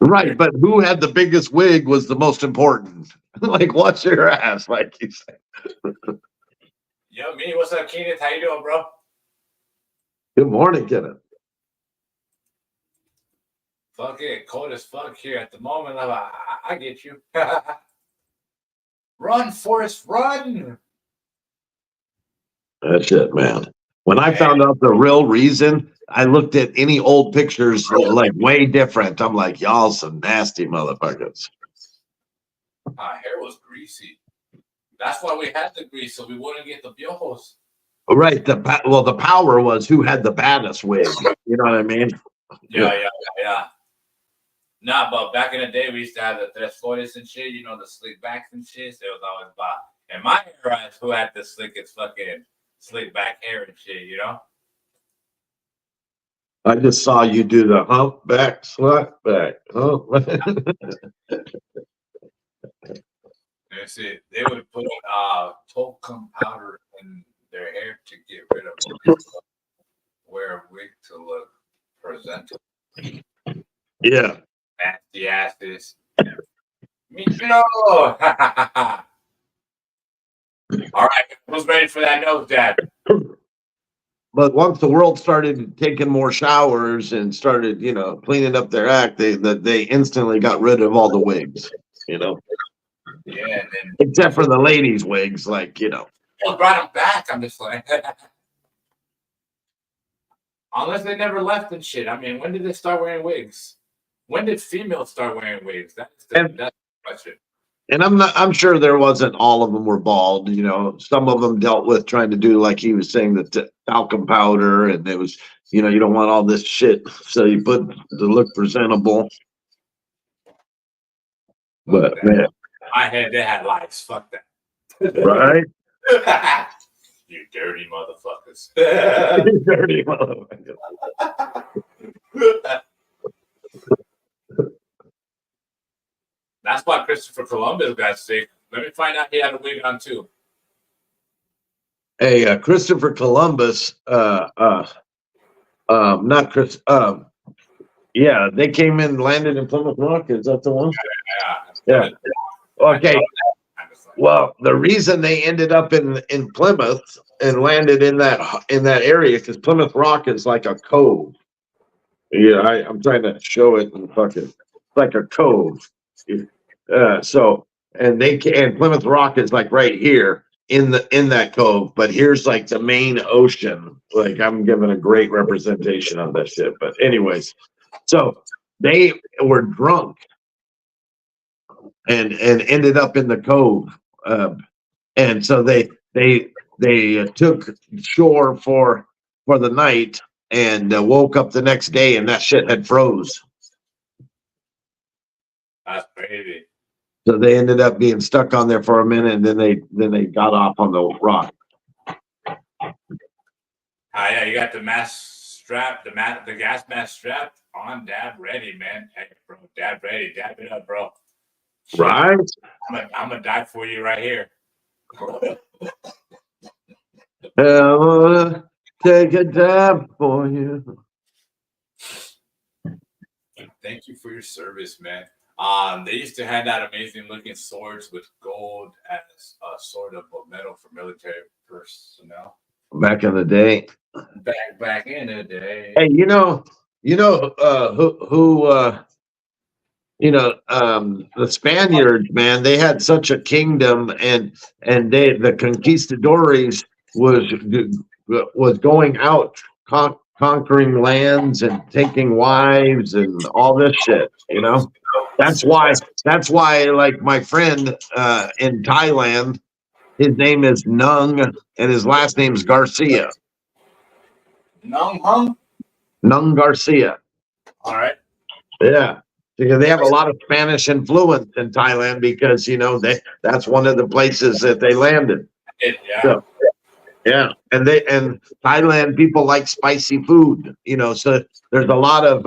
Right, but who had the biggest wig was the most important. Like, wash your ass, like you said. Yo, me, what's up, Keenan? How you doing, bro? Good morning, Kenneth. Fuck it, cold as fuck here at the moment. I get you. Run, Forrest, run! That's it, man. When I found out the real reason, I looked at any old pictures like way different. I'm like, y'all some nasty motherfuckers. My hair was greasy. That's why we had the grease, so we wouldn't get the piojos. Right. The power was who had the baddest wig. You know what I mean? Yeah. Nah, but back in the day, we used to have the tres flores and shit, you know, the slick backs and shit. So it was always about, in my era, who had the slickest fucking slick back hair and shit, you know? I just saw you do the humpback, slapback. You see, they would put talcum powder in their hair to get rid of it. Wear a wig to look presentable. Yeah. Nasty asses. Me too. All right, who's ready for that nose, Dad? But once the world started taking more showers and started, you know, cleaning up their act, they instantly got rid of all the wigs, you know. Yeah, and then Except for the ladies' wigs, like, you know. people brought them back. I'm just like, unless they never left and shit. I mean, when did they start wearing wigs? When did females start wearing wigs? That's the question. And I'm sure there wasn't all of them were bald, you know. Some of them dealt with trying to do, like he was saying, the talcum powder, and it was, you know, you don't want all this shit, so you put to look presentable. But man, I had they had lives. Fuck that. Right? You dirty motherfuckers. Dirty motherfucker. That's why Christopher Columbus got sick. Let me find out he had a wig on too. Hey, Christopher Columbus, not Chris, yeah, they came in, landed in Plymouth Rock. Is that the one? Yeah. Okay. Well, the reason they ended up in Plymouth and landed in that area, because Plymouth Rock is like a cove. Yeah, I'm trying to show it and fucking like a cove. So and Plymouth Rock is like right here in that cove, but here's like the main ocean. Like I'm giving a great representation of that shit. But anyways, so they were drunk and ended up in the cove. And so they took shore for the night and woke up the next day and that shit had froze. That's crazy. So they ended up being stuck on there for a minute, and then they got off on the rock. Yeah, you got the mask strap, the gas mask strap on. Dab ready, man. Hey, bro, dab ready. Dab it up, bro. Right? I'm gonna die for you right here. Take a dab for you. Thank you for your service, man. They used to hand out amazing looking swords with gold as a sort of a medal for military personnel. Back in the day. Back in the day. Hey, who the Spaniards, man, they had such a kingdom, and the conquistadores was going out conquering lands and taking wives and all this shit, you know. That's why like my friend in Thailand, his name is Nung and his last name is Garcia. Nung Garcia. All right. Yeah. Because they have a lot of Spanish influence in Thailand because, you know, that's one of the places that they landed. Yeah. So, yeah. And Thailand people like spicy food, you know, so there's a lot of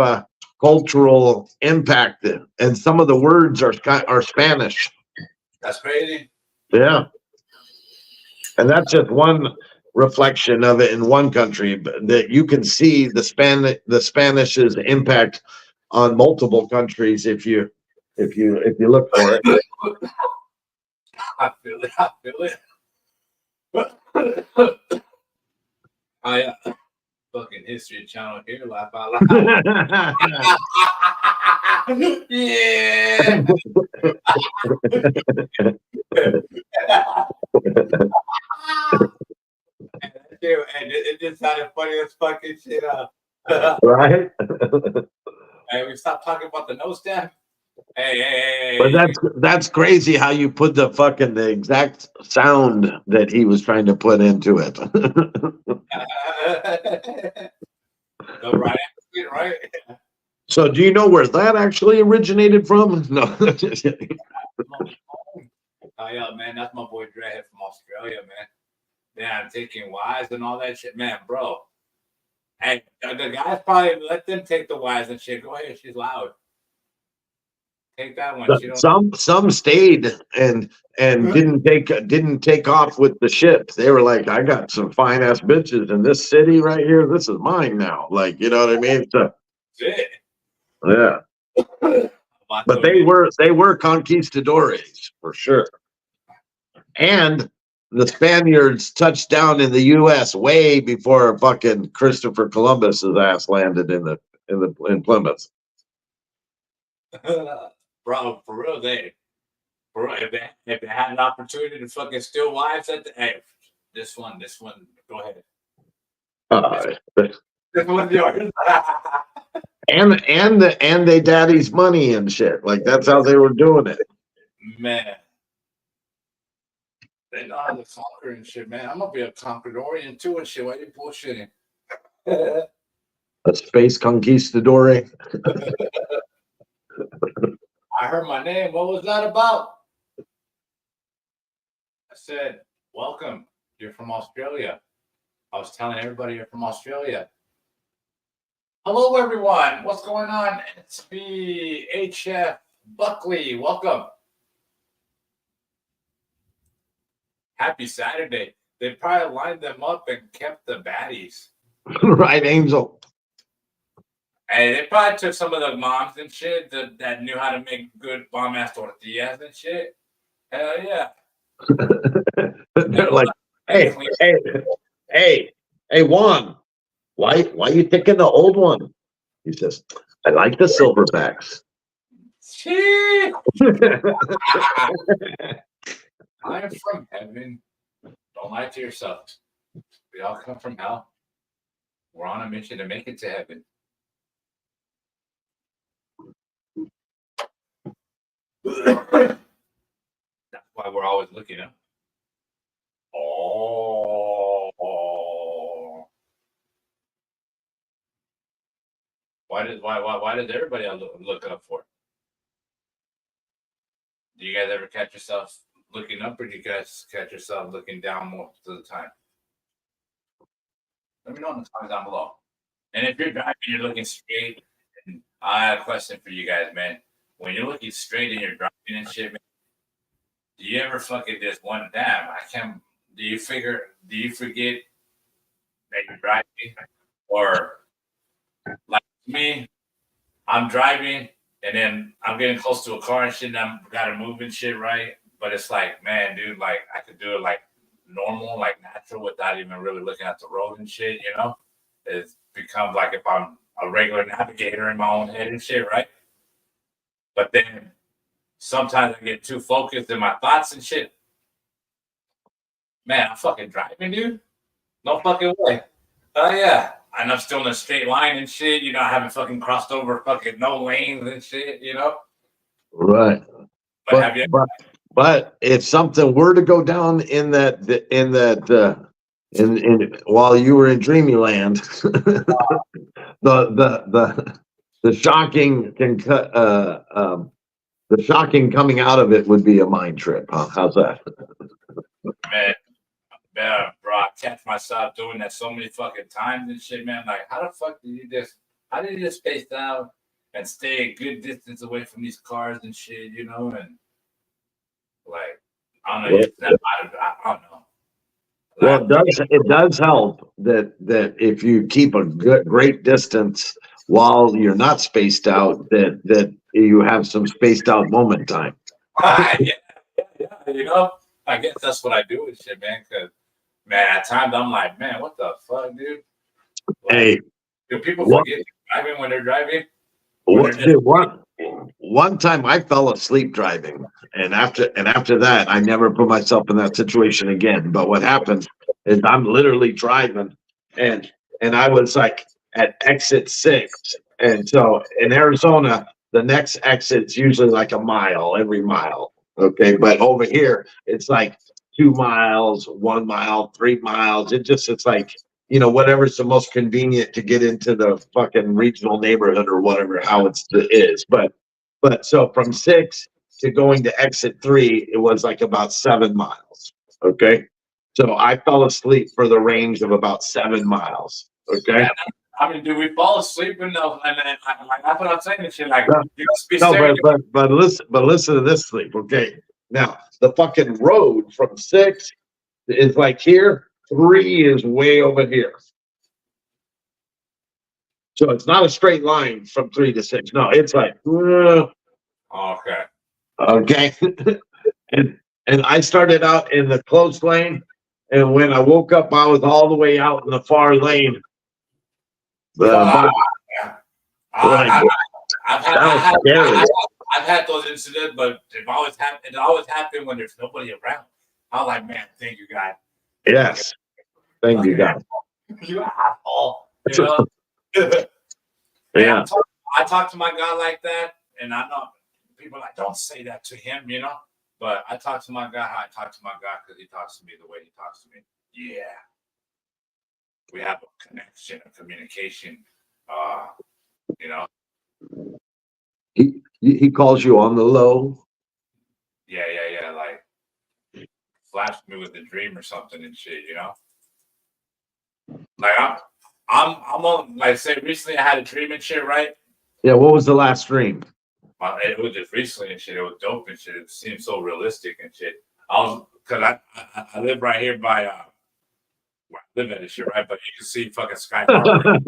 cultural impact, and some of the words are Spanish. That's crazy. Yeah. And that's just one reflection of it in one country, but that you can see the Spanish's impact on multiple countries if you look for it. I feel it. Fucking History Channel here, laugh out loud. Yeah. And it just sounded funny as fucking shit. Right? Hey, we stopped talking about the nose stab. But hey. that's crazy how you put the exact sound that he was trying to put into it. The right accent, right? So do you know where that actually originated from? No. Oh yeah, man, that's my boy Dreadhead from Australia, man. Yeah, I'm taking wise and all that shit, man, bro. Hey, the guys probably let them take the wise and shit. Go ahead, she's loud. Take that one. She don't. Some stayed and didn't take off with the ship. They were like, I got some fine ass bitches in this city right here. This is mine now. Like, you know what I mean? So, Shit. yeah. But they were conquistadores for sure. And the Spaniards touched down in the U.S. way before fucking Christopher Columbus's ass landed in Plymouth. Bro, for real, if they had an opportunity to fucking steal wives at the hey, this one, go ahead. This one's yours. and they daddy's money and shit. Like that's how they were doing it. Man. They know how to conquer and shit, man. I'm gonna be a conquistadorian too and shit. Why you bullshitting? A space conquistador. I heard my name. What was that about? I said, welcome. You're from Australia. I was telling everybody you're from Australia. Hello, everyone. What's going on? It's me, HF Buckley. Welcome. Happy Saturday. They probably lined them up and kept the baddies. Right, Angel? Hey, they probably took some of the moms and shit that knew how to make good bomb-ass tortillas and shit. Hell yeah. They're like, hey, Juan, why you taking the old one? He says, I like the silverbacks. I am from heaven. Don't lie to yourself. We all come from hell. We're on a mission to make it to heaven. That's why we're always looking up. Oh. Why does everybody look up for? Do you guys ever catch yourself looking up, or do you guys catch yourself looking down most of the time? Let me know in the comments down below. And if you're driving, you're looking straight. And I have a question for you guys, man. When you're looking straight and you're driving and shit, man, do you ever fucking just one damn? Do you forget that you're driving? Or like me, I'm driving and then I'm getting close to a car and shit and I'm gotta move and shit, right? But it's like, man, dude, like I could do it like normal, like natural without even really looking at the road and shit, you know? It becomes like if I'm a regular navigator in my own head and shit, right? But then sometimes I get too focused in my thoughts and shit. Man, I'm fucking driving, dude. No fucking way. Oh yeah. And I'm still in a straight line and shit. You know, I haven't fucking crossed over fucking no lanes and shit, you know? Right. But if something were to go down in while you were in Dreamyland, the shocking coming out of it would be a mind trip, huh? How's that? Man, bro, I catch myself doing that so many fucking times and shit, man. Like, how did you just space out and stay a good distance away from these cars and shit, you know? And like, I don't know. I don't know. Well, it does help that if you keep a great distance while you're not spaced out, that you have some spaced out moment time. Yeah, you know, I guess that's what I do with shit, man. Because man, at times I'm like, man, what the fuck, dude? Like, hey, do people forget driving when they're driving? One time I fell asleep driving, and after that, I never put myself in that situation again. But what happened is I'm literally driving, and I was like at exit 6, and so in Arizona, the next exit's usually like a mile, every mile. Okay, but over here it's like 2 miles, 1 mile, 3 miles. It's like, you know, whatever's the most convenient to get into the fucking regional neighborhood or whatever, how it is. But so from 6 to going to exit 3, it was like about 7 miles. Okay. So I fell asleep for the range of about 7 miles. Okay. Yeah, I mean, do we fall asleep enough? And then, like, that's what I'm saying. And shit, like, No, you must be no, staring. but listen to this sleep. Okay. Now the fucking road from 6 is like here, 3 is way over here. So it's not a straight line from 3 to 6. No, it's like, Okay. okay. and I started out in the close lane, and when I woke up, I was all the way out in the far lane. Yeah. Like, I've had those incidents, but it always happened when there's nobody around. I'm like, man, thank you, God. Yes. Thank you, God. You asshole. You know? Yeah. I talk to my God like that, and I know people are like, don't say that to him, you know? But I talk to my God how I talk to my God because he talks to me the way he talks to me. Yeah. We have a connection, a communication, you know? He calls you on the low. Yeah. Like, flashed me with a dream or something and shit, you know? Like, I'm on, like, say, recently I had a dream and shit, right? Yeah, what was the last dream? It was just recently and shit. It was dope and shit. It seemed so realistic and shit. Because I live right here by, where I live at and shit, right? But you can see fucking Sky Harbor.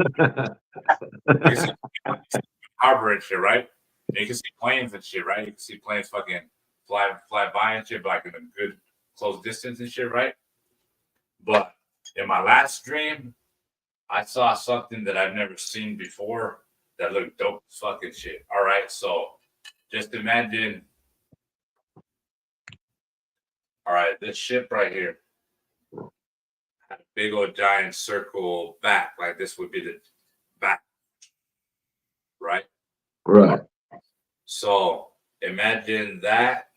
You can see harbor and shit, right? And you can see planes and shit, right? You can see planes fucking fly by and shit, but like in a good close distance and shit, right? But in my last dream, I saw something that I've never seen before that looked dope as fucking shit. All right, so just imagine. All right, this ship right here had a big old giant circle back, like this would be the back, right? Right. So imagine that,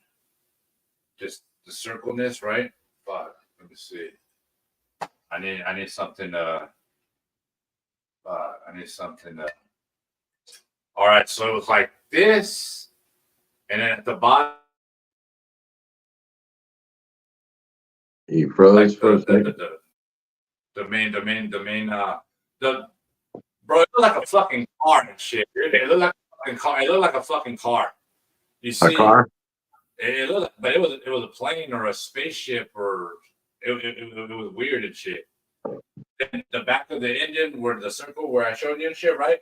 just the circleness, right? Fuck, let me see. I need something to. I need something to. All right, so it was like this, and then at the bottom. He froze Like for a second. the main the bro, it looked like a fucking car and shit, dude. It looked like a fucking car. It looked like a fucking car. You see, A car? it looked, but it was a plane or a spaceship or it was weird and shit. Then the back of the engine, where the circle where I showed you and shit, right?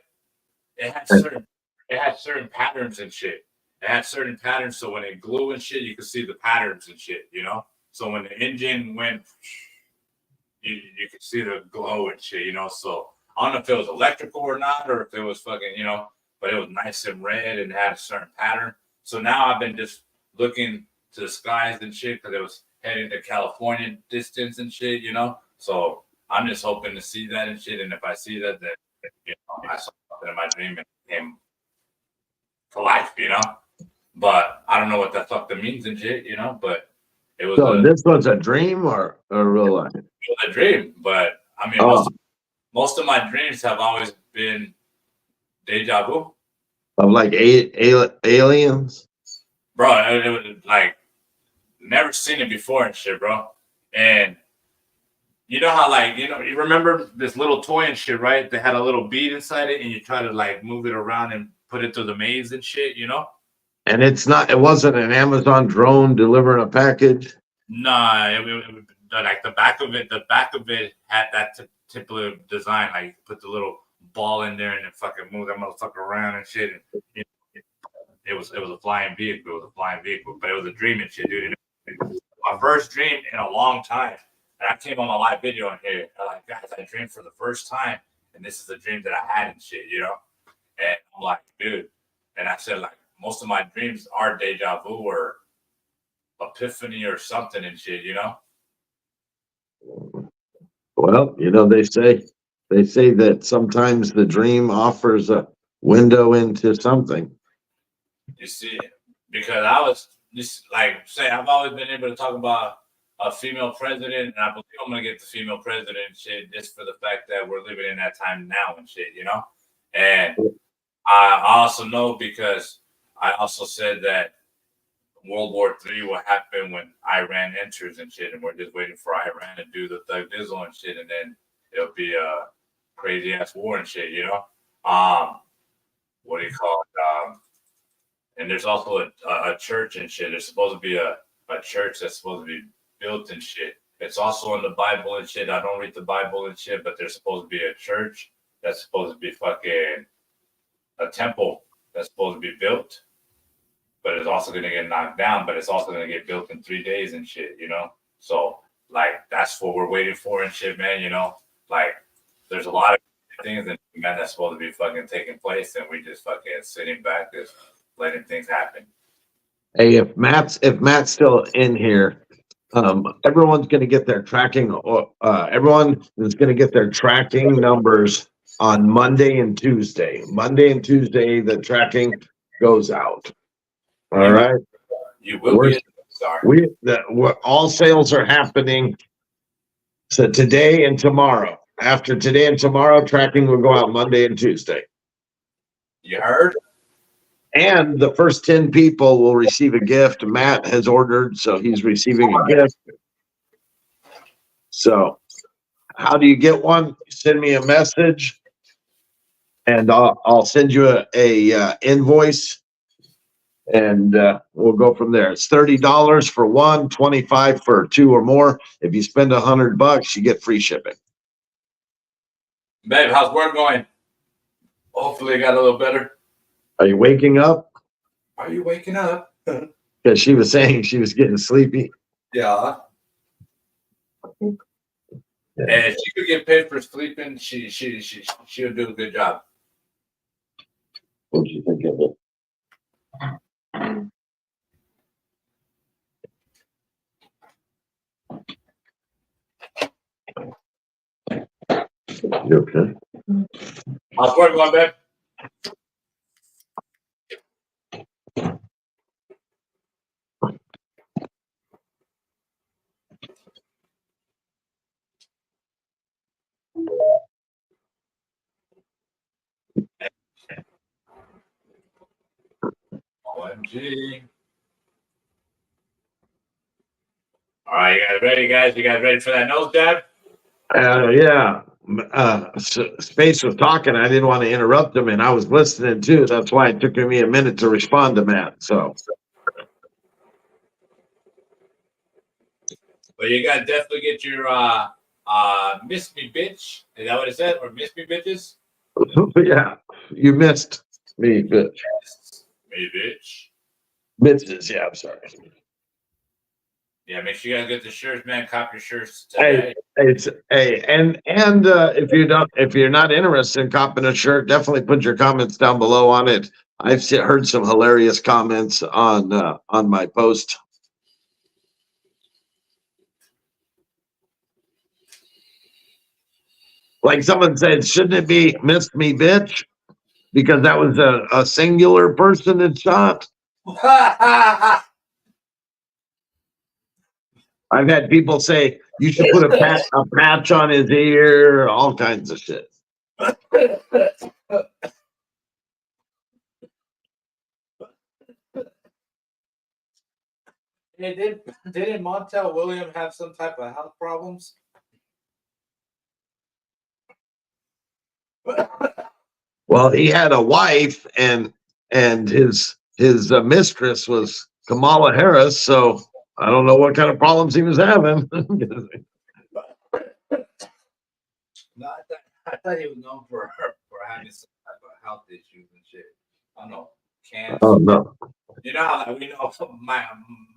It had certain patterns and shit. It had certain patterns, so when it glue and shit, you could see the patterns and shit, you know. So when the engine went, you could see the glow and shit, you know. So I don't know if it was electrical or not, or if it was fucking, you know, but it was nice and red and had a certain pattern. So now I've been just looking to the skies and shit because it was heading to California distance and shit, you know. So I'm just hoping to see that and shit. And if I see that, then, you know, I saw something in my dream and it came to life, you know. But I don't know what the fuck that means and shit, you know. But it was So this was a dream or real life? a dream. But I mean, most of my dreams have always been deja vu. Of like aliens? Bro, it was like never seen it before and shit, bro. And you know how, like, you know, you remember this little toy and shit, right? They had a little bead inside it, and you try to like move it around and put it through the maze and shit, you know? And it wasn't an Amazon drone delivering a package? Nah, like the back of it had that typical design. Like you put the little ball in there and then fucking move that motherfucker around and shit. And it was a flying vehicle. It was a flying vehicle, but it was a dream and shit, dude. My first dream in a long time. And I came on my live video in here. I'm like, guys, I dreamed for the first time, and this is a dream that I had and shit, you know? And I'm like, dude. And I said, like, most of my dreams are deja vu or epiphany or something and shit, you know? Well, you know, they say that sometimes the dream offers a window into something. You see, because I was just like say I've always been able to talk about a female president, and I believe I'm gonna get the female president and shit just for the fact that we're living in that time now and shit, you know. And I also know because I also said that World War III will happen when Iran enters and shit, and we're just waiting for Iran to do the Thug Dizzle and shit, and then it'll be a crazy ass war and shit, you know. What do you call it? And there's also a church and shit. There's supposed to be a church that's supposed to be built and shit. It's also in the Bible and shit. I don't read the Bible and shit, but there's supposed to be a church that's supposed to be fucking a temple that's supposed to be built, but it's also gonna get knocked down, but it's also gonna get built in 3 days and shit, you know? So like that's what we're waiting for and shit, man, you know? Like there's a lot of things that man that's supposed to be fucking taking place and we just fucking sitting back just letting things happen. Hey, if Matt's still in here, everyone's going to get their tracking. Everyone is going to get their tracking numbers on Monday and Tuesday. Monday and Tuesday, the tracking goes out. All right. You will be. Sorry. All sales are happening. So today and tomorrow. After today and tomorrow, tracking will go out Monday and Tuesday. You heard? And the first 10 people will receive a gift. Matt has ordered, so he's receiving a gift. So how do you get one? Send me a message and I'll send you a invoice and we'll go from there. It's $30 for one, $25 for two or more. If you spend $100, you get free shipping. Babe, how's work going? Hopefully it got a little better. Are you waking up? Are you waking up? Because she was saying she was getting sleepy. Yeah. And if she could get paid for sleeping, she'll do a good job. What do you think of it? You okay? How's work going, babe? OMG. All right, you guys ready, guys? You guys ready for that nose dab? Yeah. Space was talking. I didn't want to interrupt him, and I was listening too. That's why it took me a minute to respond to Matt. So, but you gotta definitely get your miss me bitch. Is that what it said? Or miss me bitches? yeah, you missed me, bitch. Me bitch. Bitches, yeah. I'm sorry. Yeah, make sure you guys get the shirts, man. Cop your shirts today. And if you're not interested in copping a shirt, definitely put your comments down below on it. I've heard some hilarious comments on my post. Like someone said, shouldn't it be "missed me, bitch"? Because that was a singular person that shot. I've had people say you should put a patch on his ear, all kinds of shit. Hey, didn't Montel William have some type of health problems? Well, he had a wife, and his mistress was Kamala Harris. So I don't know what kind of problems he was having. No, I thought he was known for having some type of health issues and shit. I don't know, cancer. Oh no. You know how we know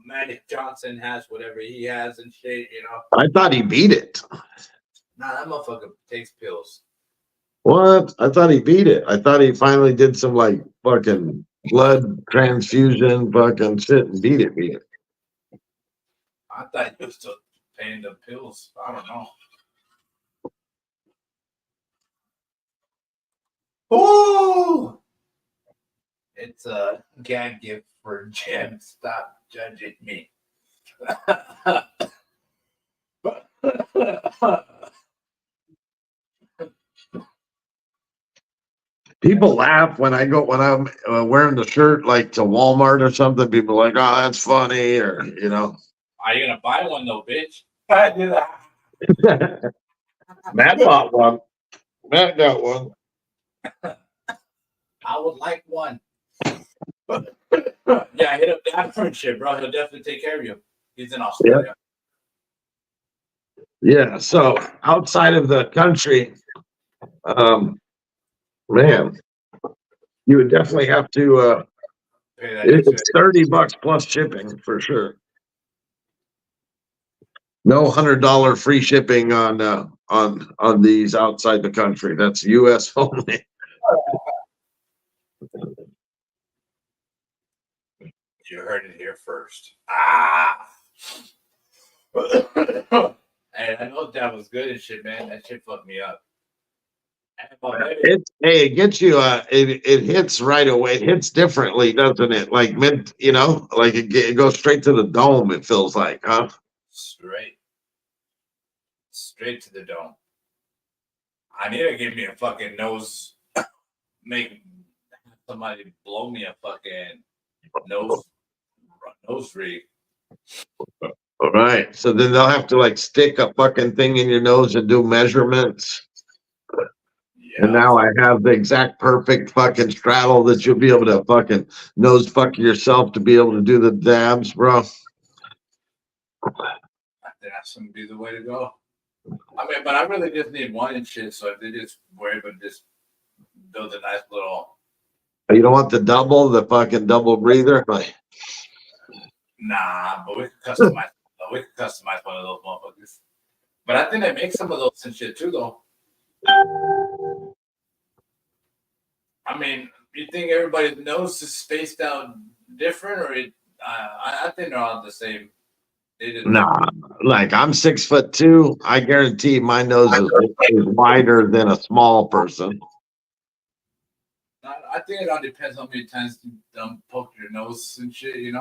Magic Johnson has whatever he has and shit, you know? I thought he beat it. Nah, that motherfucker takes pills. What? I thought he beat it. I thought he finally did some like fucking blood transfusion fucking shit and beat it. I thought he was still paying the pills. I don't know. Ooh! It's a gag gift for Jim. Stop judging me. People laugh when I'm wearing the shirt like to Walmart or something. People are like, oh, that's funny, or Are you gonna buy one though, bitch? I do that. Matt bought one. Matt got one. I would like one. Yeah, hit up that for shit, bro. He'll definitely take care of you. He's in Australia. Yeah. So outside of the country, man, you would definitely have to. Pay that It's $30 plus shipping for sure. No $100 free shipping on these outside the country. That's U.S. only. You heard it here first. Ah. Hey, I know that was good and shit, man. That shit fucked me up. It gets you. It hits right away. It hits differently, doesn't it? Like like it goes straight to the dome. It feels like, huh? Straight to the dome. I need to give me a fucking nose. Make somebody blow me a fucking nose rig. All right. So then they'll have to like stick a fucking thing in your nose and do measurements. Yeah. And now I have the exact perfect fucking straddle that you'll be able to fucking nose fuck yourself to be able to do the dabs, bro. I think that's gonna be the way to go. I mean, but I really just need one and shit. So if they just were able to just build a nice little. You don't want the fucking double breather, like. Nah, but we could customize. We could customize one of those motherfuckers. But I think they make some of those and shit too, though. I mean, you think everybody's nose is spaced out different, or I think they're all the same. Nah, like I'm 6'2". I guarantee my nose is wider than a small person. I think it all depends on how many times you poke your nose and shit, See,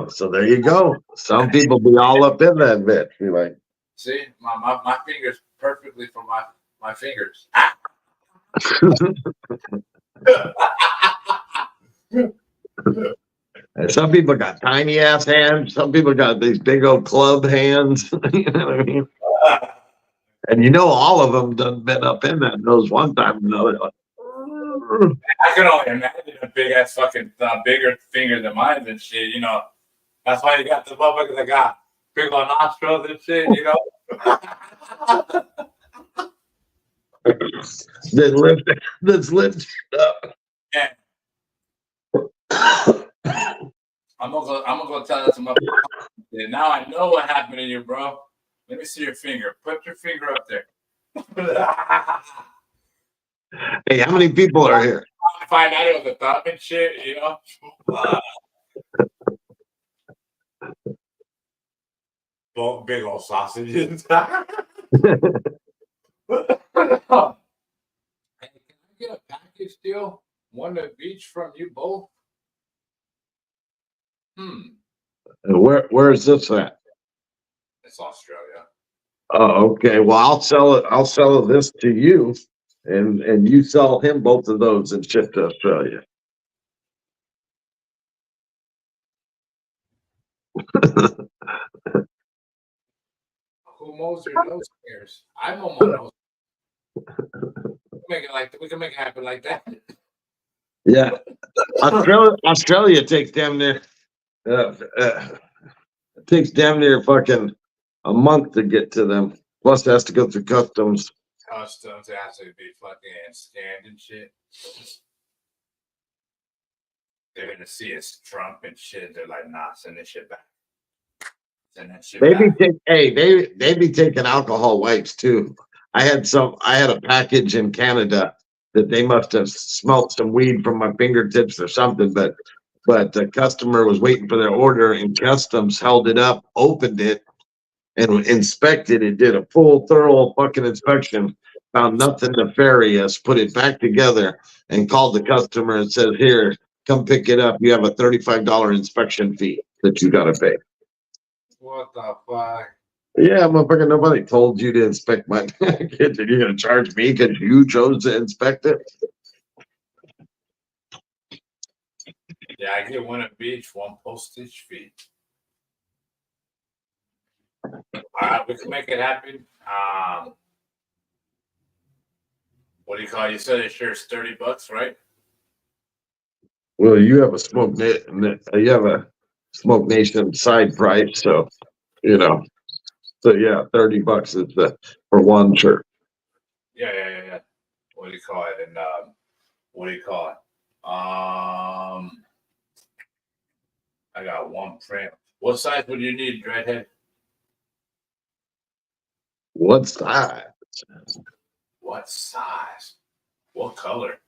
so there you go. Some people be all up in that bitch. You're like, see, my fingers perfectly for my fingers. And some people got tiny ass hands. Some people got these big old club hands. You know what I mean? And all of them done been up in that nose one time or another. I can only imagine a big ass fucking bigger finger than mine and shit. That's why you got the motherfuckers that got big old nostrils and shit. That's lifted up. Yeah. I'm gonna go tell that to my. Now I know what happened to you, bro. Let me see your finger. Put your finger up there. Hey, how many people are here? Find out it was a thumb and shit, Big old sausages. Hey, can I get a package deal? One of each from you both? Where is this at? It's Australia. Oh, okay. Well, I'll sell this to you, and you sell him both of those and ship to Australia. Who mows your nose hairs? I mow my nose. We can make it happen like that. Yeah, Australia takes damn near fucking a month to get to them. Plus, it has to go through customs. Customs, it has to be fucking scanned and shit. They're gonna see it's Trump and shit. They're like, nah, send this shit back. Send that shit back. They be taking alcohol wipes too. I had a package in Canada that they must have smelt some weed from my fingertips or something, but the customer was waiting for their order and customs held it up, opened it, and inspected it, did a full thorough fucking inspection, found nothing nefarious, put it back together, and called the customer and said, "Here, come pick it up. You have a $35 inspection fee that you got to pay." What the fuck? Yeah, motherfucker, nobody told you to inspect my package, and you're gonna charge me because you chose to inspect it? Yeah, I get one at beach, one postage fee. All right, we can make it happen. What do you call it? You said it shares $30, right? Well, you have a you have a Smoke Nation side price, so you know. So yeah, $30 is for one shirt. Yeah. What do you call it? And what do you call it? I got one print. What size would you need, Dreadhead? What's that? What size? What color?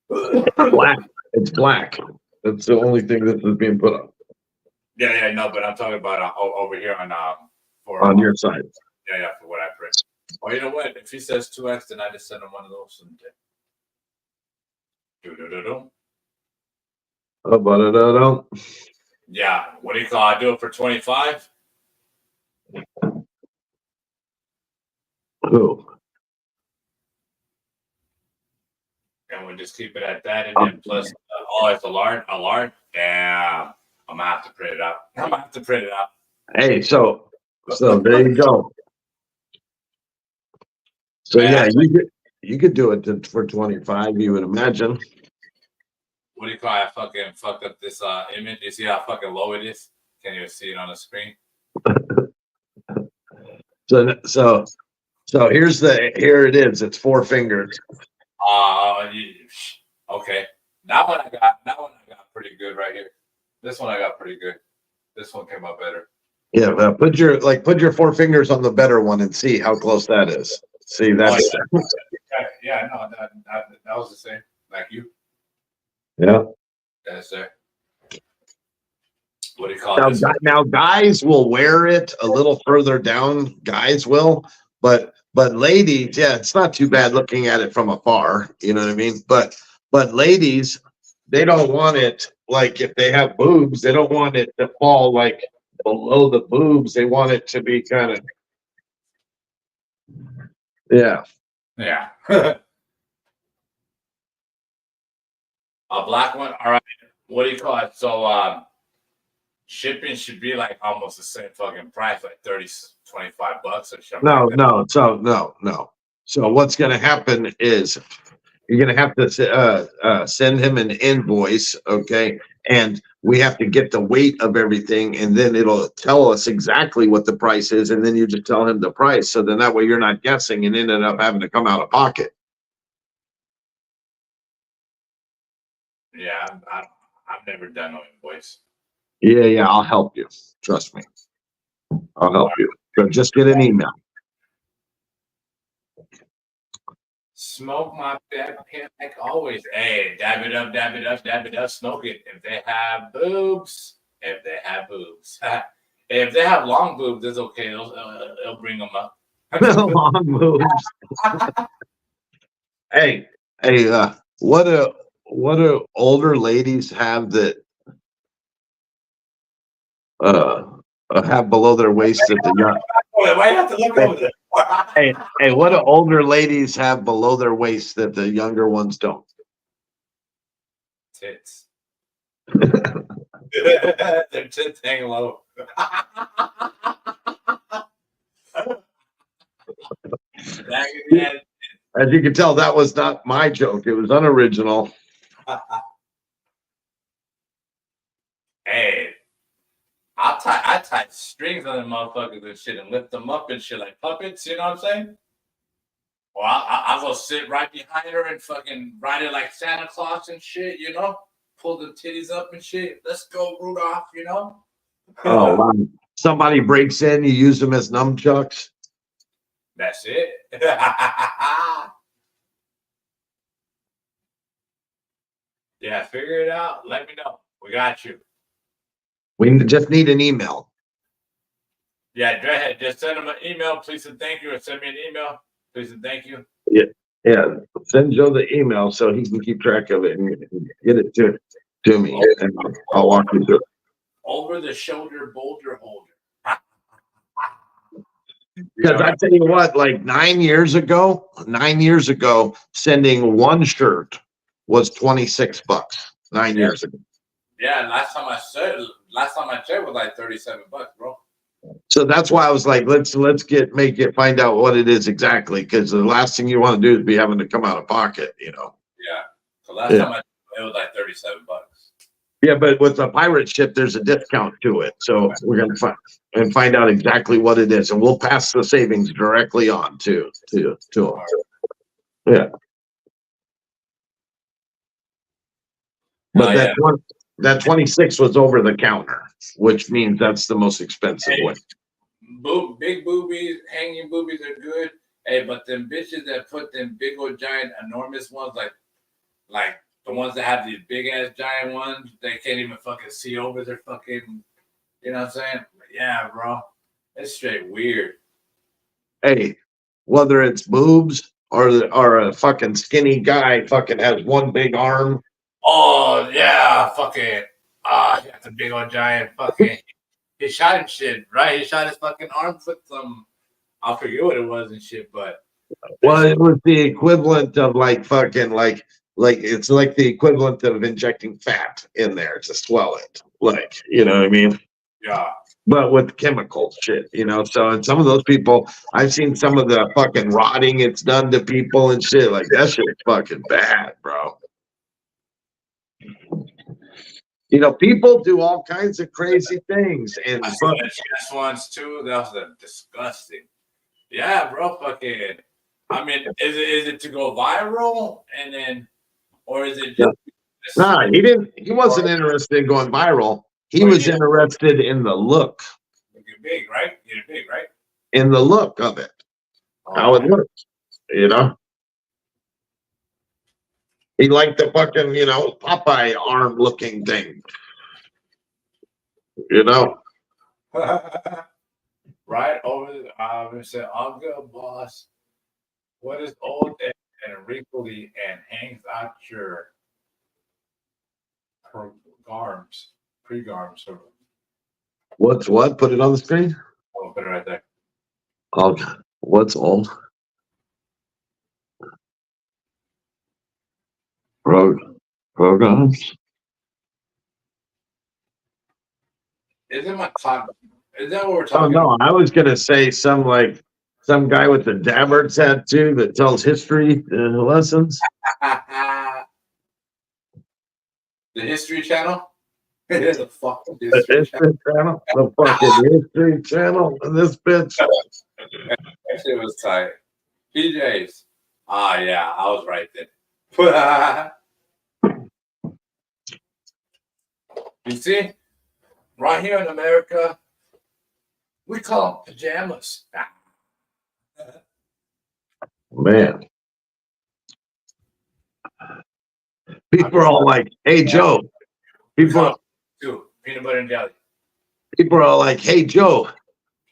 Black. It's black. That's the only thing that is being put up Yeah, no, but I'm talking about over here on for on your side. Yeah, for what I print. Oh, you know what? If he says 2X, then I just send him one of those someday. Do. Yeah, what do you call it? I do it for 25. Who? And we just keep it at that, and then plus, it's a large. Yeah, I'm gonna have to print it out. Hey, so there you go. So Man, yeah, you could do it for 25. You would imagine. What do you call it? I fucking fucked up this image. You see how fucking low it is? Can't even see it on the screen. So here it is. It's 4 fingers. Okay. That one I got pretty good right here. This one I got pretty good. This one came out better. Yeah, put your 4 fingers on the better one and see how close that is. See, that's yeah, no, that was the same. Like you. Yeah. Yes, sir. What do you call it? Now, guys will wear it a little further down. Guys will, but ladies, yeah, it's not too bad looking at it from afar. You know what I mean? But ladies, they don't want it like if they have boobs, they don't want it to fall like below the boobs. They want it to be kind of, yeah. A black one. All right. What do you call it? So shipping should be like almost the same fucking price, like $25 or something. No. So what's going to happen is you're going to have to send him an invoice, okay? And we have to get the weight of everything, and then it'll tell us exactly what the price is, and then you just tell him the price. So then that way you're not guessing and ended up having to come out of pocket. Yeah, I've never done no invoice. Yeah, I'll help you. Trust me. I'll help you. So just get an email. Smoke my backpack like always. Hey, dab it up, smoke it. If they have boobs. If they have long boobs, it's okay. It'll bring them up. Long boobs. Hey, what do older ladies have that have below their waist at the young? Why you have to look over there? Hey, what do older ladies have below their waist that the younger ones don't? Tits. Their tits hang low. As you can tell, that was not my joke. It was unoriginal. Hey, I tie strings on them motherfuckers and shit and lift them up and shit like puppets. You know what I'm saying? Or I'll go sit right behind her and fucking ride it like Santa Claus and shit. You know, pull the titties up and shit. Let's go, Rudolph. You know. Oh, wow. Somebody breaks in, you use them as nunchucks. That's it. Yeah, figure it out. Let me know. We got you. We just need an email. Yeah, go ahead. Just send them an email. Please and thank you. Or send me an email. Please and thank you. Yeah, send Joe the email so he can keep track of it and get it to me, and I'll walk you through it. Over the shoulder boulder holder. Because I tell you what, like 9 years ago, sending one shirt was $26 9 years ago. Yeah, last time I checked was like $37, bro. So that's why I was like, let's find out what it is exactly, because the last thing you want to do is be having to come out of pocket, you know. Yeah. So last time it was like $37. Yeah, but with the pirate ship, there's a discount to it. So we're gonna find out exactly what it is, and we'll pass the savings directly on to them. Yeah. But that 26 was over the counter, which means that's the most expensive one. Big boobies, hanging boobies are good. Hey, but them bitches that put them big old giant enormous ones, like the ones that have these big ass giant ones, they can't even fucking see over their fucking, you know what I'm saying? Yeah, bro. It's straight weird. Hey, whether it's boobs or a fucking skinny guy fucking has one big arm. Oh yeah, fucking he got the big old giant fucking he shot him shit, right? He shot his fucking arm with some, I forget what it was and shit, but well, it was the equivalent of like fucking like it's like the equivalent of injecting fat in there to swell it, like, you know what I mean? Yeah. But with chemical shit, you know. So, and some of those people, I've seen some of the fucking rotting it's done to people and shit. Like that shit's fucking bad, bro. You know, people do all kinds of crazy things, and I saw the chest ones too. That was disgusting. Yeah, bro, fucking. I mean, is it to go viral and then, or is it just? Nah, he wasn't interested in going viral. He was interested in the look. Get big, right? Get big, right? In the look of it, how it looks, you know. He liked the fucking, you know, Popeye arm looking thing, you know. Right over the said, Uncle boss, what is old and wrinkly and hangs out your pre-garms? What's what? Put it on the screen. I'll put it right there. Oh, what's old? Programs. Isn't my clock? Is that what we're Oh talking no, I was gonna say some guy with the dabber tattoo that tells history lessons. about? The History Channel? The fucking The history channel. The fucking history channel. And this bitch. That shit was tight. PJs. Ah, yeah, I was right then. You see, right here in America, we call them pajamas. Man. People are all like, hey, Joe. Too. Peanut butter and jelly. People are all like, hey, Joe,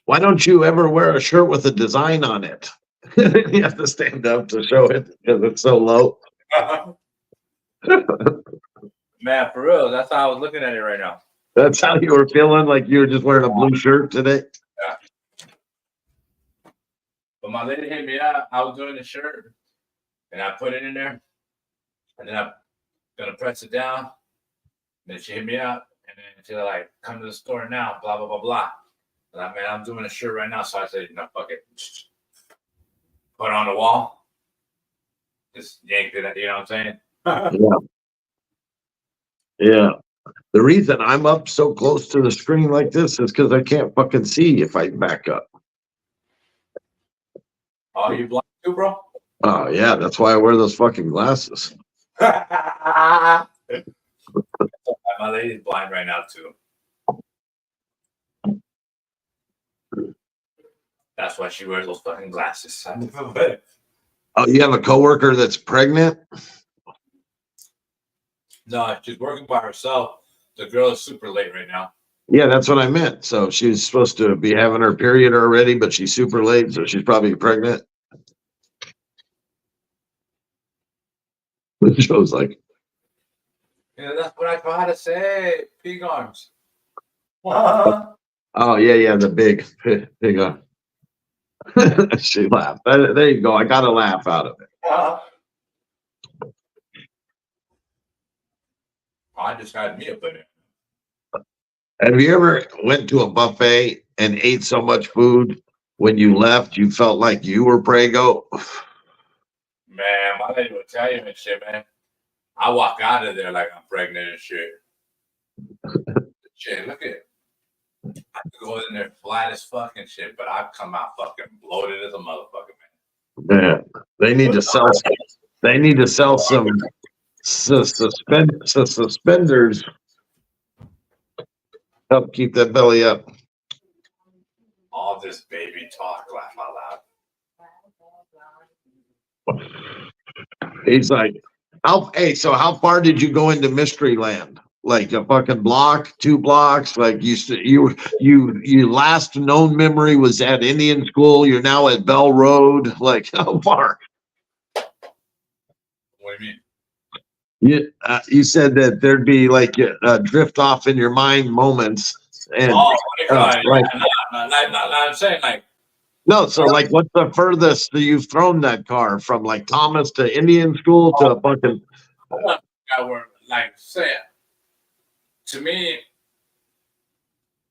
why don't you ever wear a shirt with a design on it? You have to stand up to show it because it's so low. Man, for real, that's how I was looking at it right now. That's how you were feeling, like you were just wearing a blue shirt today? Yeah. But my lady hit me up. I was doing the shirt, and I put it in there, and then I'm gonna press it down. Then she hit me up, and then she's like, "Come to the store now." Blah blah blah blah. And I, man, I'm doing a shirt right now, so I said, "No, fuck it." Put it on the wall. Just yanked it. You know what I'm saying? Yeah. The reason I'm up so close to the screen like this is because I can't fucking see if I back up. Oh, you blind too, bro? Oh, yeah. That's why I wear those fucking glasses. My lady's blind right now, too. That's why she wears those fucking glasses. Oh, you have a coworker that's pregnant? No, she's working by herself. The girl is super late right now. Yeah, that's what I meant. So she's supposed to be having her period already, but she's super late, so she's probably pregnant. Joe's like, That's what I try to say. Pig arms. Uh-huh. oh yeah, the big. She laughed. There you go. I got a laugh out of it. I just had me a banana. Have you ever went to a buffet and ate so much food when you left, you felt like you were Prego? Man, my lady will tell you and shit, man. I walk out of there like I'm pregnant and shit. Shit, look at it. I could go in there flat as fucking shit, but I come out fucking bloated as a motherfucker, man. Man, they need to sell. They need to sell some suspenders. Help keep that belly up. All this baby talk, laugh out loud. He's like, so how far did you go into Mystery Land? Like a fucking block, 2 blocks? Like you last known memory was at Indian School. You're now at Bell Road. Like how far? What do you mean? You said that there'd be like drift off in your mind moments. And right. I'm saying like. No, so like, what's the furthest that you've thrown that car from, like Thomas to Indian School to fucking? I were like saying, to me,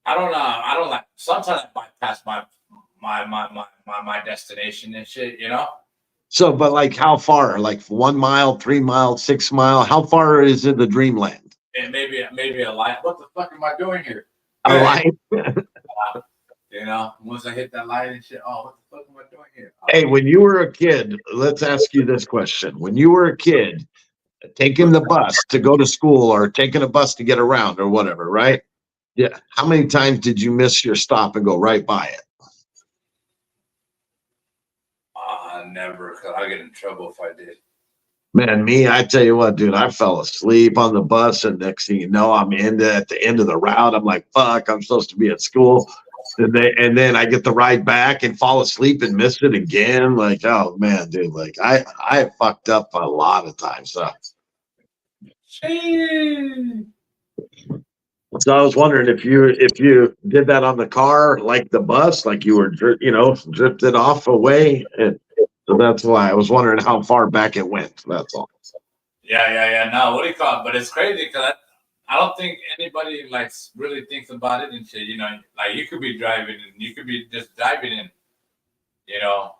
I don't know. I don't like. Sometimes I bypass my destination and shit. You know. So, but like, how far? Like 1 mile, 3 miles, 6 mile? How far is it the Dreamland? And maybe a light. What the fuck am I doing here? A light. You know, once I hit that light and shit, oh, what the fuck am I doing here? Hey, when you were a kid, let's ask you this question. When you were a kid, taking the bus to go to school or taking a bus to get around or whatever, right? Yeah. How many times did you miss your stop and go right by it? Never, because I get in trouble if I did. Man, I tell you what, dude, I fell asleep on the bus, and next thing you know, I'm at the end of the route. I'm like, fuck, I'm supposed to be at school. And then I get the ride back and fall asleep and miss it again. Like, oh man, dude, like I fucked up a lot of times. So I was wondering if you did that on the car, like the bus, like you were, drifted off away. And so that's why I was wondering how far back it went. That's all. Yeah. No, what do you call it? But it's crazy because I don't think anybody like really thinks about it and shit. You know, like you could be driving and you could be just driving in, you know,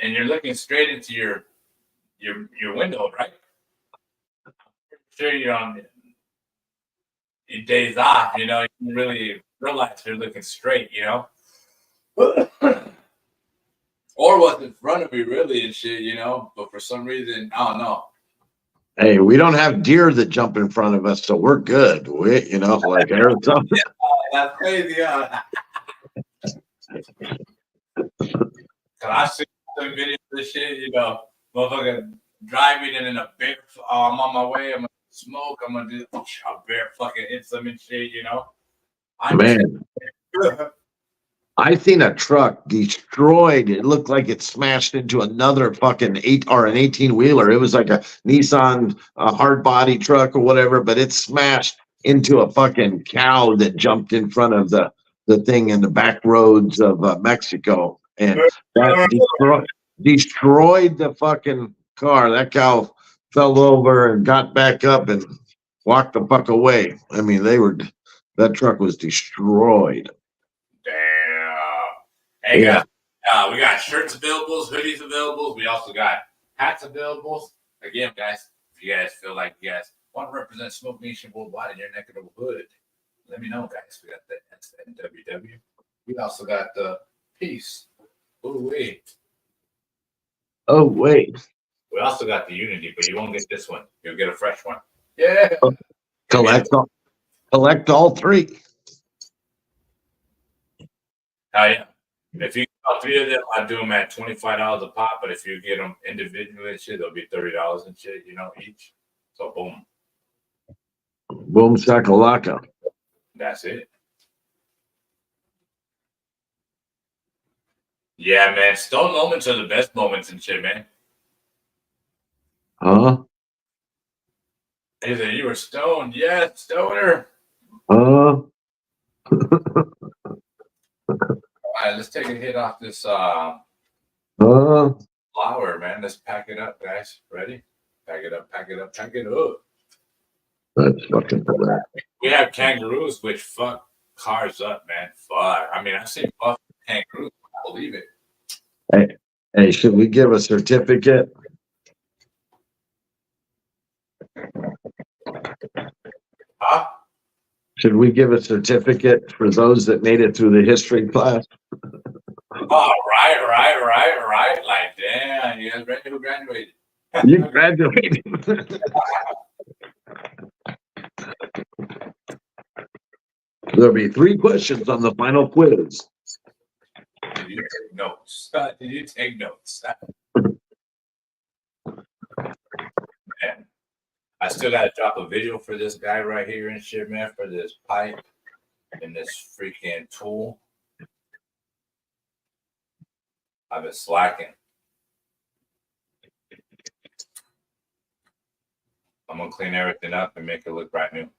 and you're looking straight into your window, right? I'm sure you're on your days off. You know, you really realize you're looking straight. You know, or what's in front of me, really, and shit. You know, but for some reason, I don't know. Hey, we don't have deer that jump in front of us, so we're good. Like Arizona. That's crazy. I see some videos of this shit, you know, motherfucker driving and in a bear. I'm on my way. I'm gonna smoke. I'm gonna do a bear fucking hit some and shit, you know. I seen a truck destroyed. It looked like it smashed into another fucking 18-wheeler. It was like a Nissan hard body truck or whatever, but it smashed into a fucking cow that jumped in front of the thing in the back roads of Mexico, and that destroyed the fucking car. That cow fell over and got back up and walked the fuck away. I mean, that truck was destroyed. Hey guys, we got shirts available, hoodies available. We also got hats available. Again, guys, if you guys feel like you guys want to represent Smoke Nation worldwide in your neck of the hood, let me know, guys. We got the SNWW. We also got the Peace. Oh wait. We also got the Unity, but you won't get this one. You'll get a fresh one. Yeah. Collect all 3. Oh yeah. If you get all 3 of them, I do them at $25 a pop. But if you get them individually and shit, they'll be $30 and shit, you know, each. So boom. Boom shakalaka. That's it. Yeah, man. Stone moments are the best moments and shit, man. Huh? He said, you were stoned. Yeah, stoner. Uh, All right, let's take a hit off this flour, man. Let's pack it up, guys. Ready? Pack it up, pack it up, pack it up. that's fucking hilarious. We have kangaroos, which fuck cars up, man. Fuck. I mean, I've seen buff kangaroos. I believe it. Hey, should we give a certificate? Huh? Should we give a certificate for those that made it through the history class? Oh, right. Like, damn, you guys ready? Who graduated? You graduated. There'll be 3 questions on the final quiz. Did you take notes? Did you take notes? Man, I still got to drop a video for this guy right here and shit, man, for this pipe and this freaking tool. I've been slacking. I'm going to clean everything up and make it look brand new.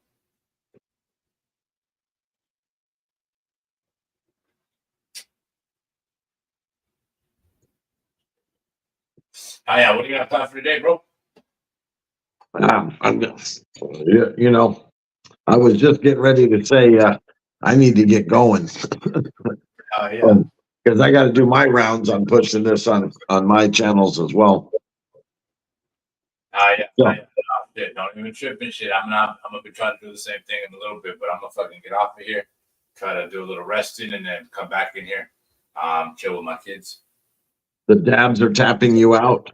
Oh, yeah, what do you got planned for today, bro? You know, I was just getting ready to say I need to get going Oh, yeah. because I got to do my rounds on pushing this on my channels as well. Yeah. Yeah. Oh, shit, don't even trip and shit. I'm gonna be trying to do the same thing in a little bit, but I'm gonna fucking get off of here, try to do a little resting, and then come back in here, chill with my kids. The dabs are tapping you out.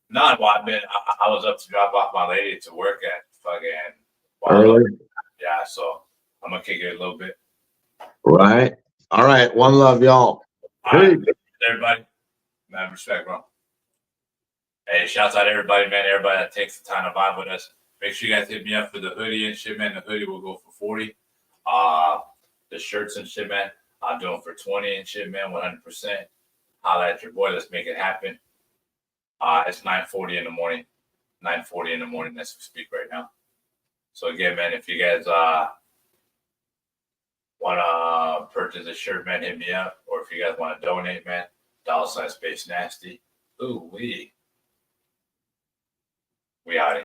No, well, I was up to drop off my lady to work at fucking Early. Yeah, so I'm gonna kick it a little bit. Right. All right. One love, y'all. All right, everybody. Man, respect, bro. Hey, shouts out to everybody, man. Everybody that takes the time to vibe with us. Make sure you guys hit me up for the hoodie and shit, man. The hoodie will go for 40. The shirts and shit, man. I'm doing for 20 and shit, man. 100%. Holla at your boy. Let's make it happen. It's 9:40 in the morning. 9:40 in the morning as we speak right now. So again, man, if you guys want to purchase a shirt, man, hit me up. Or if you guys want to donate, man, $Space Nasty. Ooh, we out.